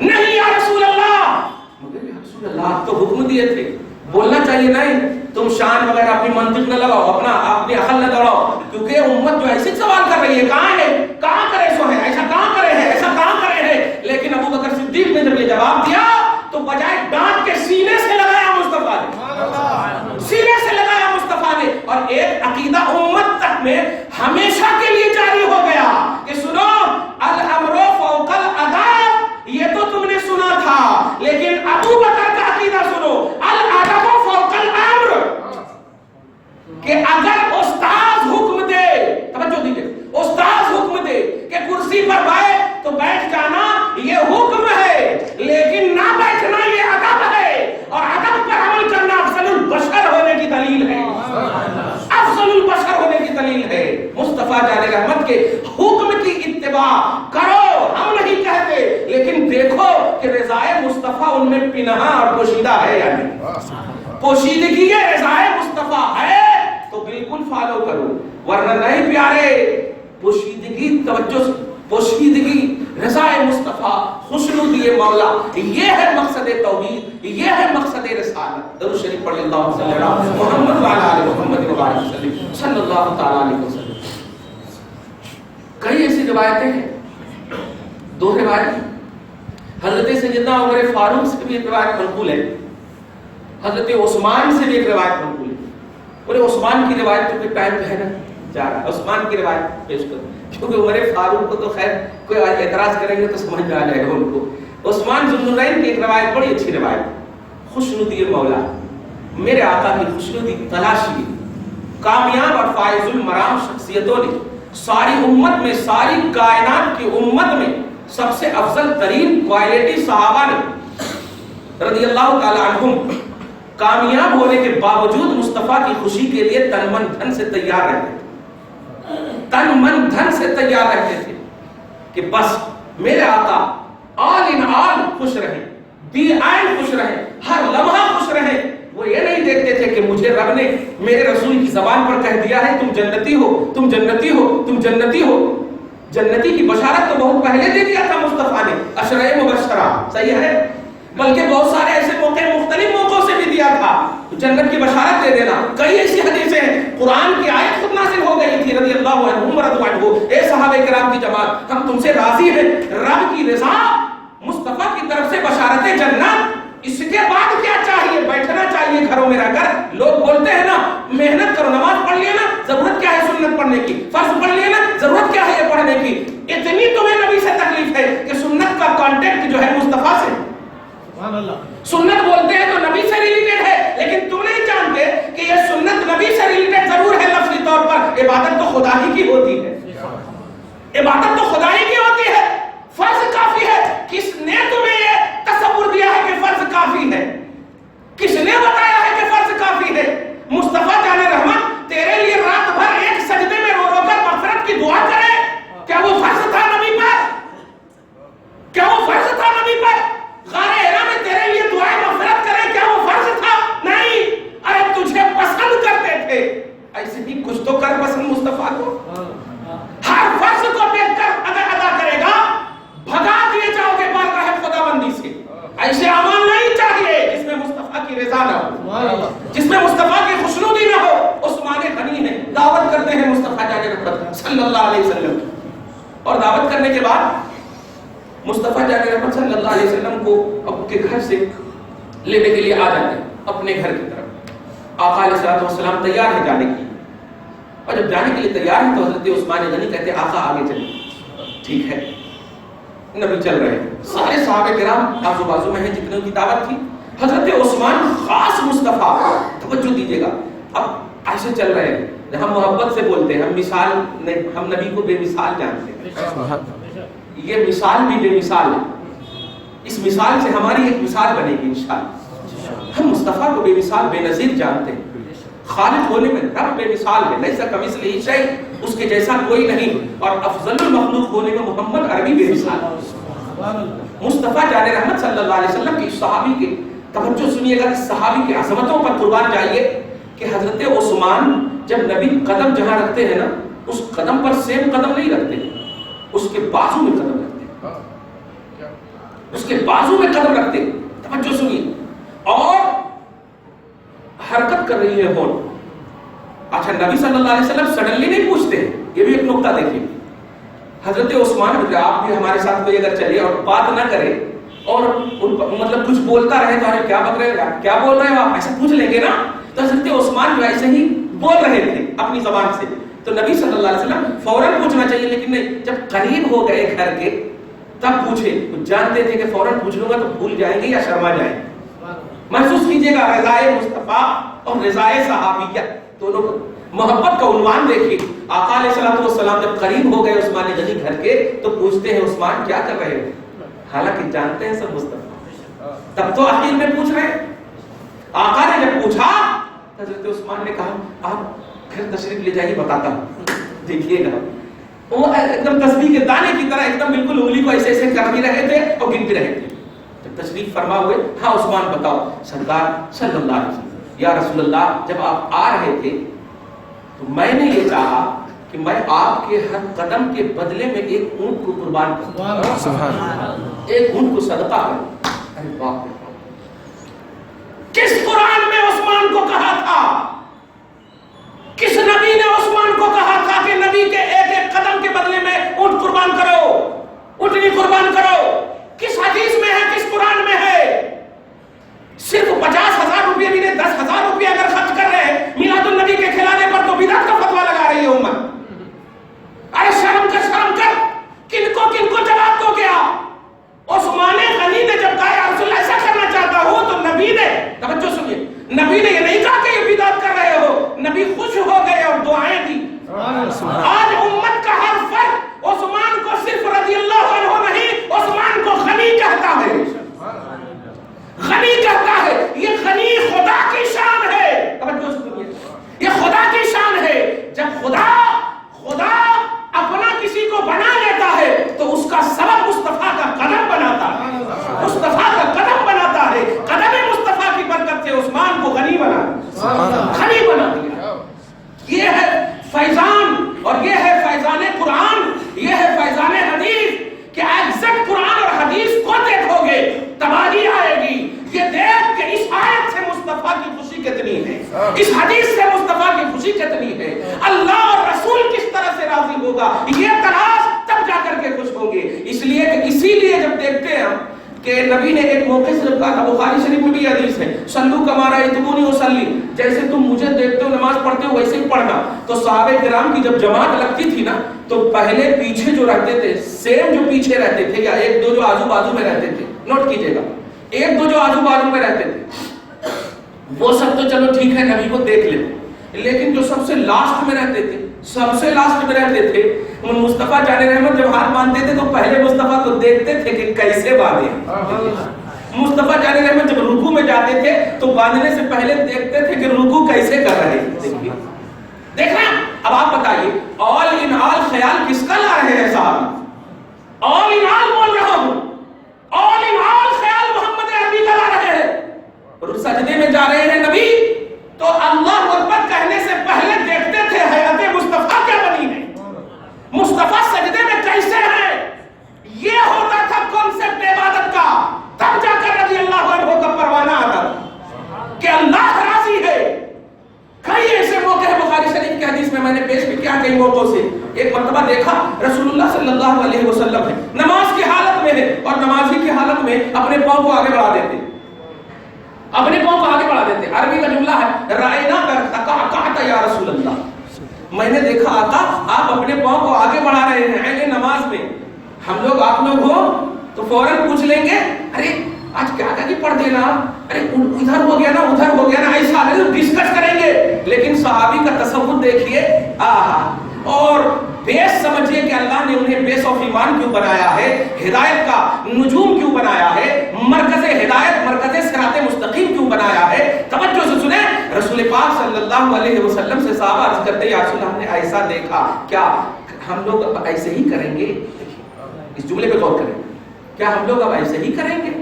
نہیں یا رسول اللہ, مگر یا رسول اللہ تو حکم دیے تھے, بولنا چاہیے نہیں, تم شان وغیرہ اپنی منطق نہ لگاؤ, اپنی عقل نہ دوڑاؤ, کیونکہ امت جو ایسے سوال کر رہی ہے کہاں ہے, کہاں کرے سو ہے, ایسا کہاں کرے ہے, ایسا کہاں ان میں پنہا اور پوشیدہ ہے یا نہیں؟ پوشیدگی رضائے مصطفیٰ ہے تو بالکل فالو کرو، ورنہ نہیں پیارے۔ پوشیدگی توجہ سے، پوشیدگی رضائے مصطفیٰ، خوشنودی مولا، یہ ہے مقصد توحید، یہ ہے مقصد رسالت۔ درود شریف پڑھی، اللہم صلی اللہ علیہ محمد وعلی آل محمد وبارک وسلم صلی اللہ تعالی علیہ وسلم۔ کئی ایسی روایتیں ہیں، دو روایت حضرت سیدنا عمر فاروق سے بھی ایک روایت منقول ہے، حضرت عثمان سے بھی ایک روایت منقول ہے۔ بولے عثمان کی روایت تو ٹائم ہے نا جا رہا ہے، عثمان کی روایت پیش کرو، کیونکہ عمر فاروق کو تو خیر کوئی اعتراض کریں گے تو سمجھ میں آ جائے گا ان کو۔ عثمان ذو النورین کی ایک روایت بڑی اچھی روایت، خوشنودی مولا، میرے آقا کی خوشنودی تلاشی۔ کامیاب اور فائز المرام شخصیتوں نے ساری امت میں، ساری کائنات کی امت میں سب سے افضل ترین کوالٹی صحابہ نے رضی اللہ تعالی عنہم کامیاب ہونے کے باوجود مصطفیٰ کی خوشی کے لیے تن من دھن سے تیار رہتے تھے، تن من دھن سے تیار رہتے تھے کہ بس میرے آقا آل ان آل خوش رہیں، بی آئین خوش رہیں، ہر لمحہ خوش رہیں۔ وہ یہ نہیں دیکھتے تھے کہ مجھے رب نے میرے رسول کی زبان پر کہہ دیا ہے تم جنتی ہو، تم جنتی ہو، تم جنتی ہو۔ جنتی کی بشارت تو بہت پہلے دے دیا تھا مصطفیٰ نے، عشرہ مبشرہ، صحیح ہے، بلکہ بہت سارے ایسے موقع مختلف موقعوں سے بھی دیا تھا جنت کی بشارت دے دینا۔ کئی ایسی حدیثیں ہیں، قرآن کی آیت خود نازل ہو گئی تھی، رضی اللہ عنہم ورضوا عنہ، اے صحابہ کرام کی جماعت ہم تم سے راضی ہیں، رب کی رضا، مصطفیٰ کی طرف سے بشارت جنت، اس کے بعد کیا چاہیے؟ بیٹھنا چاہیے گھروں میں رہ کر۔ لوگ بولتے ہیں نا محنت کرو، نماز پڑھ لینا، ضرورت کیا ہے سنت پڑھنے کی، فرض پڑھ لینا، ضرورت کیا ہے یہ پڑھنے کی؟ اتنی تمہیں نبی سے تکلیف ہے کہ سنت کا کانٹیکٹ جو ہے مصطفیٰ سے، سنت بولتے ہیں تو نبی سے ریلیٹڈ ہے، لیکن تم نہیں جانتے کہ یہ سنت نبی سے ریلیٹڈ ضرور ہے لفظی طور پر، عبادت تو خدا ہی کی ہوتی ہے، عبادت تو خدا ہی کی ہوتی ہے، فرض کافی ہے۔ کس نے تمہیں یہ تصور دیا ہے کہ فرض کافی ہے؟ کس نے بتایا ہے کہ فرض کافی ہے؟ مصطفیٰ جان رحمت تیرے لیے رات بھر ایک سجدے میں رو رو کر مغفرت کی دعا کرے، کیا وہ فرض تھا نبی پر؟ کیا وہ فرض تھا نبی پر؟ غار حرا میں تیرے لیے دعائیں مغفرت کرے، کیا وہ فرض تھا؟ نہیں، ارے تجھے پسند کرتے تھے، ایسے ہی کچھ تو کر پسند مصطفیٰ کو۔ ہر فرض کو دیکھ کر اگر ادا کرے گا بھگا دیے جاؤ گے بارگاہ خدا بندی سے۔ ایسے اعمال نہیں چاہیے جس میں مصطفیٰ کی رضا نہ ہو، جس میں مصطفیٰ کی خوشنودی نہ ہو۔ عثمان غنی ہے، دعوت کرتے ہیں مصطفیٰ جان رحمت صلی اللہ علیہ وسلم، اور دعوت کرنے کے بعد مصطفیٰ جان رحمت صلی اللہ علیہ وسلم کو اب کے گھر سے لینے کے لیے آ جاتے ہیں اپنے گھر کی طرف۔ آقا علیہ الصلوۃ والسلام تیار ہے جانے کے لیے، اور جب جانے کے لیے تیار ہے تو حضرت عثمان غنی کہتے ہیں آقا آگے چلیں۔ ٹھیک ہے، نبی چل رہے ہیں، سارے صحابہ کرام آزو بازو میں ہیں جتنے کی دعوت تھی۔ حضرت عثمان خاص مصطفیٰ، توجہ دیجیے گا، اب ایسے چل رہے ہیں، ہم محبت سے بولتے ہیں، ہم مثال نہیں، ہم نبی کو بے مثال جانتے ہیں، یہ مثال بھی بے مثال ہے، اس مثال سے ہماری ایک مثال بنے گی انشاءاللہ۔ ہم مصطفیٰ کو بے مثال بے نظیر جانتے ہیں، خالق ہونے میں رب بے مثال ہے، لیسا کمثلہ شیء، اس کے جیسا کوئی نہیں، اور افضل المخلوق ہونے میں محمد عربی بے مثال ہے۔ مصطفیٰ جان رحمت صلی اللہ علیہ وسلم کی صحابی کے توجہ سنیے گا، صحابی کی عظمتوں پر قربان جائیے کہ حضرت عثمان جب نبی قدم جہاں رکھتے ہیں نا، اس قدم پر سیم قدم نہیں رکھتے، اس کے بازو میں قدم رکھتے، اس کے بازو میں قدم رکھتے، توجہ سنیے، اور حرکت کر رہی ہے ہون۔ اچھا نبی صلی اللہ علیہ وسلم سڈنلی نہیں پوچھتے، یہ بھی ایک نقطہ دیکھیے، حضرت عثمان آپ بھی ہمارے ساتھ کوئی اگر چلے اور بات نہ کرے اور مطلب کچھ بولتا رہے تو کیا بک رہے ہیں، کیا بول رہے ہیں آپ، ایسا پوچھ لیں گے نا، تو حضرت عثمان جو ایسے ہی بول رہے تھے اپنی زبان سے، تو نبی صلی اللہ علیہ وسلم فوراً پوچھنا چاہیے، لیکن نہیں، جب قریب ہو گئے گھر کے تب پوچھے، جانتے تھے کہ فوراً پوچھ لوں گا تو بھول جائیں گے یا شرما جائیں گے۔ محسوس کیجئے گا رضائے مصطفیٰ اور رضائے صحابیہ دونوں کو، محبت کا عنوان دیکھیے۔ آقا علیہ الصلوۃ والسلام جب قریب ہو گئے عثمان غنی گھر کے تو پوچھتے ہیں عثمان کیا کر رہے ہو، حالانکہ جانتے ہیں سب مصطفیٰ، تب تو آخر میں پوچھ رہے ہیں۔ آقا نے جب پوچھا حضرت عثمان نے کہا آپ گھر تشریف لے جائیے بتاتا ہوں، دیکھیے گا وہ ایک دم تسبیح کے دانے کی طرح ایک دم بالکل انگلی کو ایسے ایسے کر بھی رہے تھے اور گن بھی رہے تھے۔ تشریف فرما ہوئے. ہاں عثمان بتاؤ. سرکار صلی اللہ علیہ وسلم یا رسول اللہ جب آپ آ رہے تھے تو میں نے یہ چاہا کہ میں آپ کے ہر قدم کے بدلے میں ایک اونٹ کو قربان کروں. سبحان اللہ. ایک اونٹ کو صدقہ کروں. ارے باپ رے. کس قرآن میں عثمان کو کہا تھا؟ کس نبی نے عثمان کو کہا تھا کہ نبی کے ایک ایک قدم کے بدلے میں اونٹ قربان کرو، اونٹنی قربان کرو؟ کس حدیث میں ہے؟ کس قرآن میں ہے؟ صرف 50,000 روپیہ بھی نہیں، 10,000 روپیہ اگر خرچ کر رہے ہیں میلاد النبی کے کھلانے پر تو بدعت کا فتویٰ لگا رہی ہے امت. ارے شرم کر. کن کو جواب دو گیا؟ عثمان غنی نے جب کہا یا رسول اللہ ایسا کرنا چاہتا ہوں تو نبی نے، توجہ سنیے، نبی نے یہ نہیں کہا کہ یہ بدعت کر رہے ہو. نبی خوش ہو گئے اور دعائیں دی. آج امت کا ہر فرد عثمان کو صرف رضی اللہ عنہ نہیں، عثمان کو غنی کہتا ہے. غنی کہتا ہے. یہ غنی خدا کی شان ہے. توجہ سنیے، یہ خدا کی شان ہے. جب خدا اپنا کسی کو بنا لیتا ہے تو اس کا سبب مصطفیٰ کا قدم بناتا ہے. مصطفیٰ کا قدم بناتا ہے. قدم مصطفیٰ کی برکت سے عثمان کو غنی بنا دیا. یہ ہے فیضان، اور یہ ہے فیضان قرآن، یہ ہے فیضان حدیث کہ ایگزیکٹ قرآن اور حدیث کو دیکھو گے تباہی آئے گی. یہ دیکھ کہ اس آیت سے مصطفیٰ کی خوشی کتنی ہے، اس حدیث سے مصطفیٰ کی خوشی کتنی ہے، اللہ اور رسول کس طرح سے راضی ہوگا، یہ تلاش تب جا کر کے خوش ہوں گے. اسی لیے جب دیکھتے ہیں کہ نبی نے ایک موقع سے جب کہا، بخاری شریف میں بھی حدیث ہے، سلو کما رأیتمونی اصلی، جیسے تم مجھے دیکھتے ہو نماز پڑھتے ہو ویسے ہی پڑھنا. تو صحابہ کرام کی جب جماعت لگتی تھی نا تو پہلے پیچھے جو رہتے تھے، سیم جو پیچھے رہتے تھے یا ایک دو جو آجو بازو میں رہتے تھے، نوٹ کیجئے گا، ایک دو جو آجو بازو میں رہتے تھے وہ سب تو چلو ٹھیک ہے نبی کو دیکھ لیتے، لیکن جو سب سے لاسٹ میں رہتے تھے، مصطفیٰ جان رحمت جب ہاتھ باندھتے تھے تو پہلے مصطفیٰ کو دیکھتے تھے کہ کیسے باندھے. مصطفیٰ جان رحمت جب رکوع میں جاتے تھے تو باندھنے سے پہلے دیکھتے تھے کہ رکوع کیسے کر رہے ہیں. دیکھ رہے ہیں؟ اب آپ بتائیے آل ان آل خیال کس کا لا رہے ہیں صاحب؟ آل ان آل بول رہا ہوں، آل ان آل خیال محمد عربی کا لا رہے ہیں. سجدے میں جا رہے ہیں نبی تو اللہ اکبر کہنے سے پہلے دیکھتے تھے حیات مصطفیٰ کیا بنی ہے، مصطفیٰ سجدے میں کیسے ہیں. یہ ہوتا تھا کنسپٹ عبادت کا. تب جا کر رضی اللہ عنہ کا پروانہ آتا کہ اللہ راضی ہے. کئی ایسے موقع ہے بخاری شریف کی حدیث میں نے پیش بھی کیا کئی موقعوں سے. ایک مرتبہ دیکھا رسول اللہ صلی اللہ علیہ وسلم ہے نماز کی حالت میں ہے اور نمازی کی حالت میں اپنے پاؤں کو آگے بڑھا دیتے، اپنے پاؤں کو آگے بڑھا دیتے. عربی کا جملہ ہے رائنا کا یا رسول اللہ، میں نے دیکھا آقا آپ اپنے پاؤں کو آگے بڑھا رہے ہیں اہل نماز میں. ہم لوگ آپ لوگ ہو تو فوراً پوچھ لیں گے ارے آج کیا کہ پڑھ دینا، ارے ادھر ہو گیا نا ادھر ہو گیا نا، ایسا ڈسکس کریں گے. لیکن صحابی کا تصور دیکھیے اور بیس سمجھیے کہ اللہ نے انہیں بیس آف ایمان کیوں بنایا ہے، ہدایت کا نجوم کیوں بنایا ہے، مرکز ہدایت مرکز صراط مستقیم کیوں بنایا ہے. توجہ سے سنیں، رسول پاک صلی اللہ علیہ وسلم سے صحابہ عرض کرتے یا رسول اللہ ہم نے ایسا دیکھا، کیا ہم لوگ اب ایسے ہی کریں گے؟ اس جملے پہ غور کریں، کیا ہم لوگ اب ایسے ہی کریں گے؟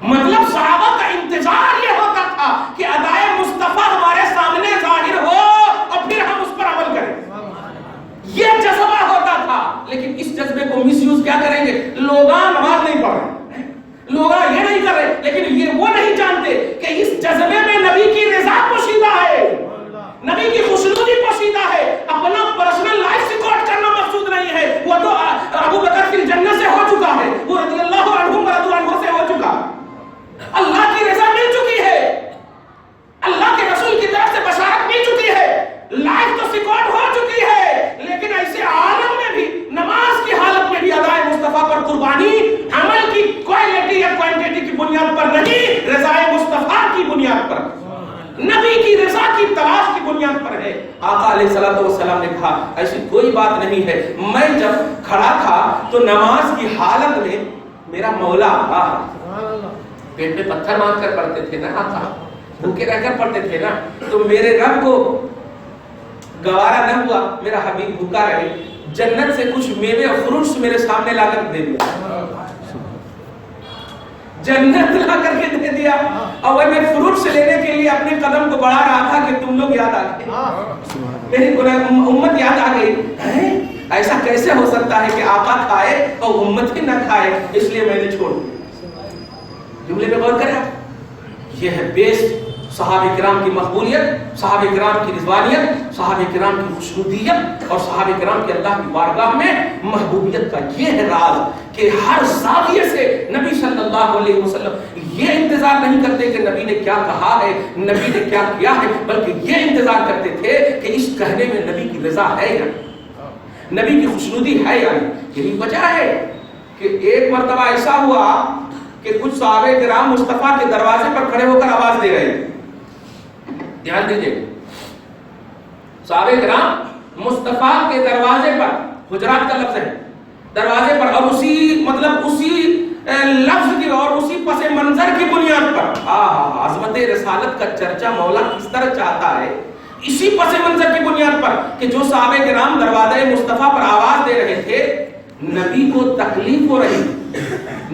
مطلب صحابہ کا انتظار یہ ہوتا تھا کہ ادائے مصطفیٰ ہمارے سامنے ظاہر ہو اور پھر ہم اس پر عمل کریں. یہ جذبہ ہوتا تھا. لیکن اس جذبے کو مس یوز کیا کریں گے؟ لوگ نماز نہیں پڑھ رہے، لوگ یہ نہیں کر رہے، لیکن یہ وہ نہیں جانتے کہ اس جذبے میں نبی کی رضا پوشیدہ ہے، نبی کی خوشنودی پوشیدہ ہے. اپنا پرسنل لائف ریکارڈ کرنا مقصود نہیں ہے. وہ تو ابو بکر فی الجنہ سے ہو چکا ہے، وہ رضی اللہ عنہم ورضوا عنہ سے ہو چکا. اللہ کی رضا مل چکی ہے، اللہ کے رسول کی طرف سے بشارت مل چکی ہے، لائف تو ریکارڈ ہو چکی ہے. لیکن ایسے عالم میں بھی نماز کی حالت میں بھی ادائے مصطفیٰ پر قربانی عمل کی کوالٹی یا کوانٹٹی کی بنیاد پر نہیں، رضا مصطفیٰ کی بنیاد پر، نبی کی رضا کی تلاش کی بنیاد پر ہے. آقا علیہ الصلوۃ والسلام نے کہا ایسی کوئی بات نہیں ہے. میں جب کھڑا تھا تو نماز کی حالت میں میرا مولا پیٹ میں پتھر مانگ کر پڑھتے تھے نا آقا، بھوکے رہ کر پڑھتے تھے نا، تو میرے رب کو گوارا نہ ہوا میرا حبیب بھوکا رہے، جنت سے کچھ میوے اور فروٹس میرے سامنے لا کر دے دیا. جنت لا کر کے دے دیا، اور وہ میں فروٹ سے لینے کے لیے اپنے قدم کو بڑھا رہا تھا کہ تم لوگ یاد آ گئے، میری امت یاد آ گئی. ایسا کیسے ہو سکتا ہے کہ آقا کھائے اور امت ہی نہ کھائے، اس لیے میں نے چھوڑ دیا. جملے پہ غور کریں. یہ ہے بیس صحابہ کرام کی مقبولیت، صحابہ کرام کی رضوانیت، صحابہ کرام کی خوشنودیت اور صحابہ کرام کی اللہ کی بارگاہ میں محبوبیت کا. یہ ہے راز کہ ہر زاویے سے نبی صلی اللہ علیہ وسلم یہ انتظار نہیں کرتے کہ نبی نے کیا کہا ہے، نبی نے کیا کیا ہے، بلکہ یہ انتظار کرتے تھے کہ اس کہنے میں نبی کی رضا ہے یا نبی کی خوشنودی ہے یا نہیں. یہی وجہ ہے کہ ایک مرتبہ ایسا ہوا کہ کچھ صحابہ کرام مصطفیٰ کے دروازے پر کھڑے ہو کر آواز دے رہے ہیں. دھیان دیجئے، صحابہ کرام مصطفیٰ کے دروازے پر، حجرات کا لفظ ہے، دروازے پر، اور اسی مطلب اسی لفظ کی اور اسی پس منظر کی بنیاد پر عظمت رسالت کا چرچا مولا کس طرح چاہتا ہے، اسی پس منظر کی بنیاد پر کہ جو صحابہ کرام دروازے مصطفیٰ پر آواز دے رہے تھے، نبی کو تکلیف ہو رہی،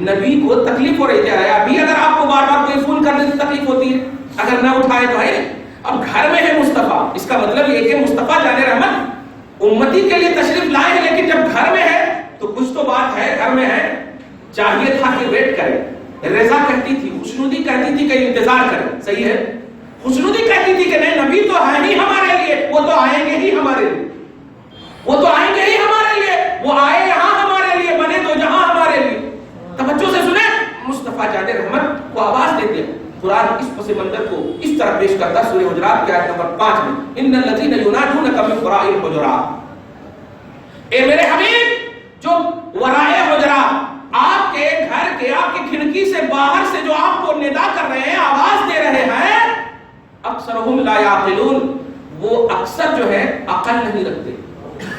نبی کو تکلیف ہو رہی تھی. ابھی اگر آپ کو بار بار کوئی فون کرنے سے تکلیف ہوتی ہے، اگر نہ اٹھائے تو ہے. اب گھر میں ہے مصطفیٰ، اس کا مطلب یہ کہ مصطفیٰ جان رحمت امتی کے لیے تشریف لائے ہیں، لیکن جب گھر میں ہے تو کچھ تو بات ہے، گھر میں ہے، چاہیے تھا کہ ویٹ کرے. رضا کہتی تھی، خوشنودی کہتی تھی کہ انتظار کرے. صحیح ہے، خوشنودی کہتی تھی کہ نہیں، نبی تو ہے ہی ہمارے لیے، وہ تو آئیں گے ہی ہمارے لیے، وہ تو آئیں گے ہی ہمارے لیے، وہ آئے یہاں ہمارے لیے، بنے تو جہاں ہمارے لیے. توجہ سے سنیں، مصطفیٰ جان رحمت کو آواز دے دیا. قرآن اس پس منظر کو اس طرح پیش کرتا ہے سورہ حجرات کی آیت نمبر 5 میں، ان الذین ینادونک من وراء الحجرات. اے میرے حبیب، جو ورائے حجرات، آپ کے گھر کے، آپ کی کھڑکی سے باہر سے جو آپ کو ندا کر رہے ہیں، آواز دے رہے ہیں، اکثرهم لا یعقلون، وہ اکثر جو ہے عقل نہیں رکھتے.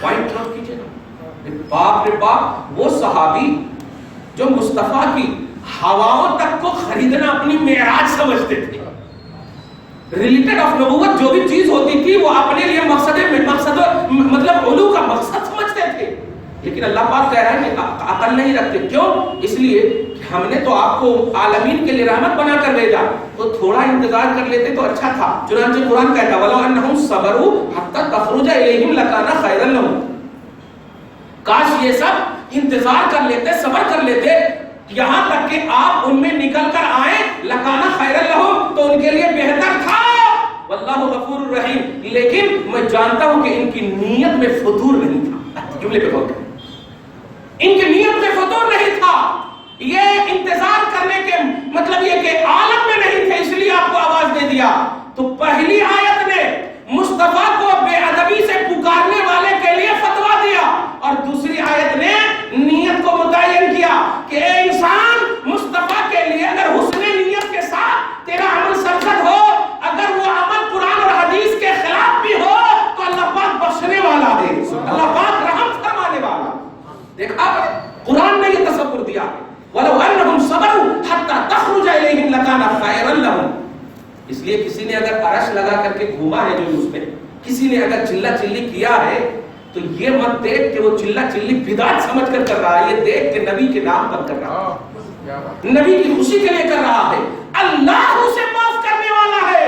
پوائنٹ نوٹ کیجئے نا. باپ رے باپ، وہ صحابی جو مصطفیٰ کی ہواؤں تک کو خریدنا اپنی معراج سمجھتے تھے. ریلیٹڈ آف نبوت جو بھی چیز ہوتی تھی وہ اپنے لیے مقصد مطلب علو کا مقصد سمجھتے تھے. لیکن اللہ پاک کہہ رہا ہے کہ عقل نہیں رکھتے. کیوں؟ اس لیے کہ ہم نے تو آپ کو عالمین کے لیے رحمت بنا کر بھیجا، تو تھوڑا انتظار کر لیتے تو اچھا تھا. چنانچہ قرآن کہتا وَلَوْ أَنَّهُمْ صَبَرُوا حَتَّى تَخْرُجَ إِلَيْهِمْ لَكَانَ خَيْرًا لَهُمْ. کاش یہ سب انتظار کر لیتے، صبر کر لیتے، یہاں تک کہ آپ ان میں نکل کر آئیں، لکانا خیر لہم، تو ان کے لیے بہتر تھا. واللہ غفور الرحیم. لیکن میں جانتا ہوں کہ ان کی نیت میں فتور نہیں تھا. جملے پہ غور کریں، ان کی نیت میں فتور نہیں تھا. یہ انتظار کرنے کے مطلب یہ کہ عالم میں نہیں تھے، اس لیے آپ کو آواز دے دیا. تو پہلی آیت نے مصطفیٰ کو بے ادبی سے پکارنے والے کے لیے فتویٰ دیا، اور دوسری آیت نے نیت کو متعین کیا کہ اے انسان، مصطفیٰ کے لیے اگر حسن نیت کے ساتھ تیرا عمل سرزد ہو، اگر وہ عمل قرآن اور حدیث کے خلاف بھی ہو، تو اللہ پاک بخشنے والا ہے، اللہ پاک رحم فرمانے والا. دیکھا قرآن نے یہ تصور دیا وَلَوْ أَنَّهُمْ صَبَرُوا حَتَّى تَخْرُجَ إِلَيْهِمْ لَكَانَ خَيْرًا لَهُمْ. اس لیے کسی نے اگر عرش لگا کر کے گھوما ہے جو اس میں، کسی نے اگر چلا چلی کیا ہے، تو یہ مت دیکھ کہ وہ چلا چلی بدعت سمجھ کر کر رہا ہے، یہ دیکھ کہ نبی کے نام پر کر رہا ہے، نبی کی خوشی کے لیے کر رہا ہے. اللہ اسے معاف کرنے والا ہے،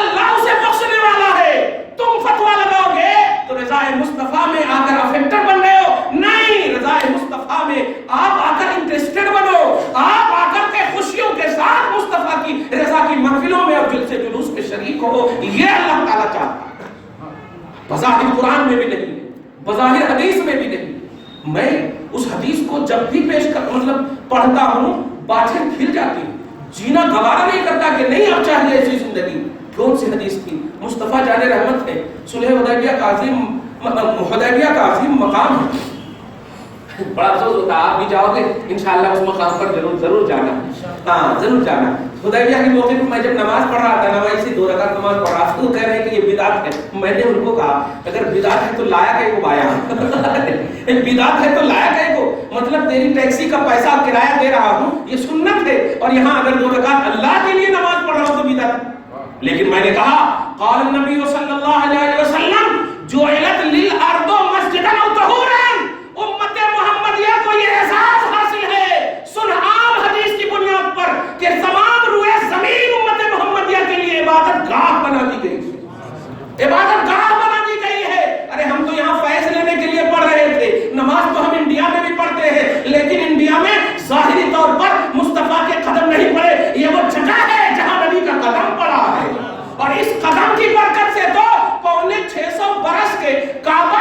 اللہ اسے بخشنے والا ہے. تم فتویٰ لگاؤ گے تو رضا مصطفیٰ میں آ کر افیکٹڈ بن رہے ہو. نہیں، رضا مصطفیٰ میں آپ آ کر انٹرسٹڈ بنو، آپ آ کر کے خوشیوں کے ساتھ مصطفیٰ کی رضا کی محفلوں میں اور جلسے جلوس میں شریک ہو. یہ اللہ تعالیٰ چاہتا ہے. بظاہر قرآن میں بھی نہیں، بظاہر حدیث میں بھی نہیں. میں اس حدیث کو جب بھی پیش کر مطلب پڑھتا ہوں، باتیں کھل جاتی ہیں، جینا گوارا نہیں کرتا کہ نہیں اب چاہیے ایسی زندگی. کون سی حدیث تھی؟ مصطفیٰ جان رحمت ہے، صلح حدیبیہ کا عظیم مقام ہے، بڑا افسوس ہوتا ہے. آپ بھی جاؤ گے انشاءاللہ اس مقام پر ضرور جانا. ہاں ضرور جانا. حدیبیہ کے موقع پر میں جب نماز پڑھ رہا تھا، نماز سے 2 رکعت نماز پڑھ رہا تھا، تو کہہ رہے ہیں کہ یہ بدعت ہے. میں نے ان کو کہا اگر بدعت ہے تو لایا کہیں کو بایا بدعت ہے تو لایا کہیں کو، مطلب تیری ٹیکسی کا پیسہ کرایہ دے رہا ہوں، یہ سنت ہے، اور یہاں اگر 2 رکعت اللہ کے لیے نماز پڑھ رہا ہوں تو بدعت. لیکن میں نے کہا قال النبی صلی اللہ علیہ وسلم جعلت للارض مسجدا و طہورا. امت محمدیہ کو یہ احساس حاصل ہے، سن عام حدیث کی بنیاد کے کعبہ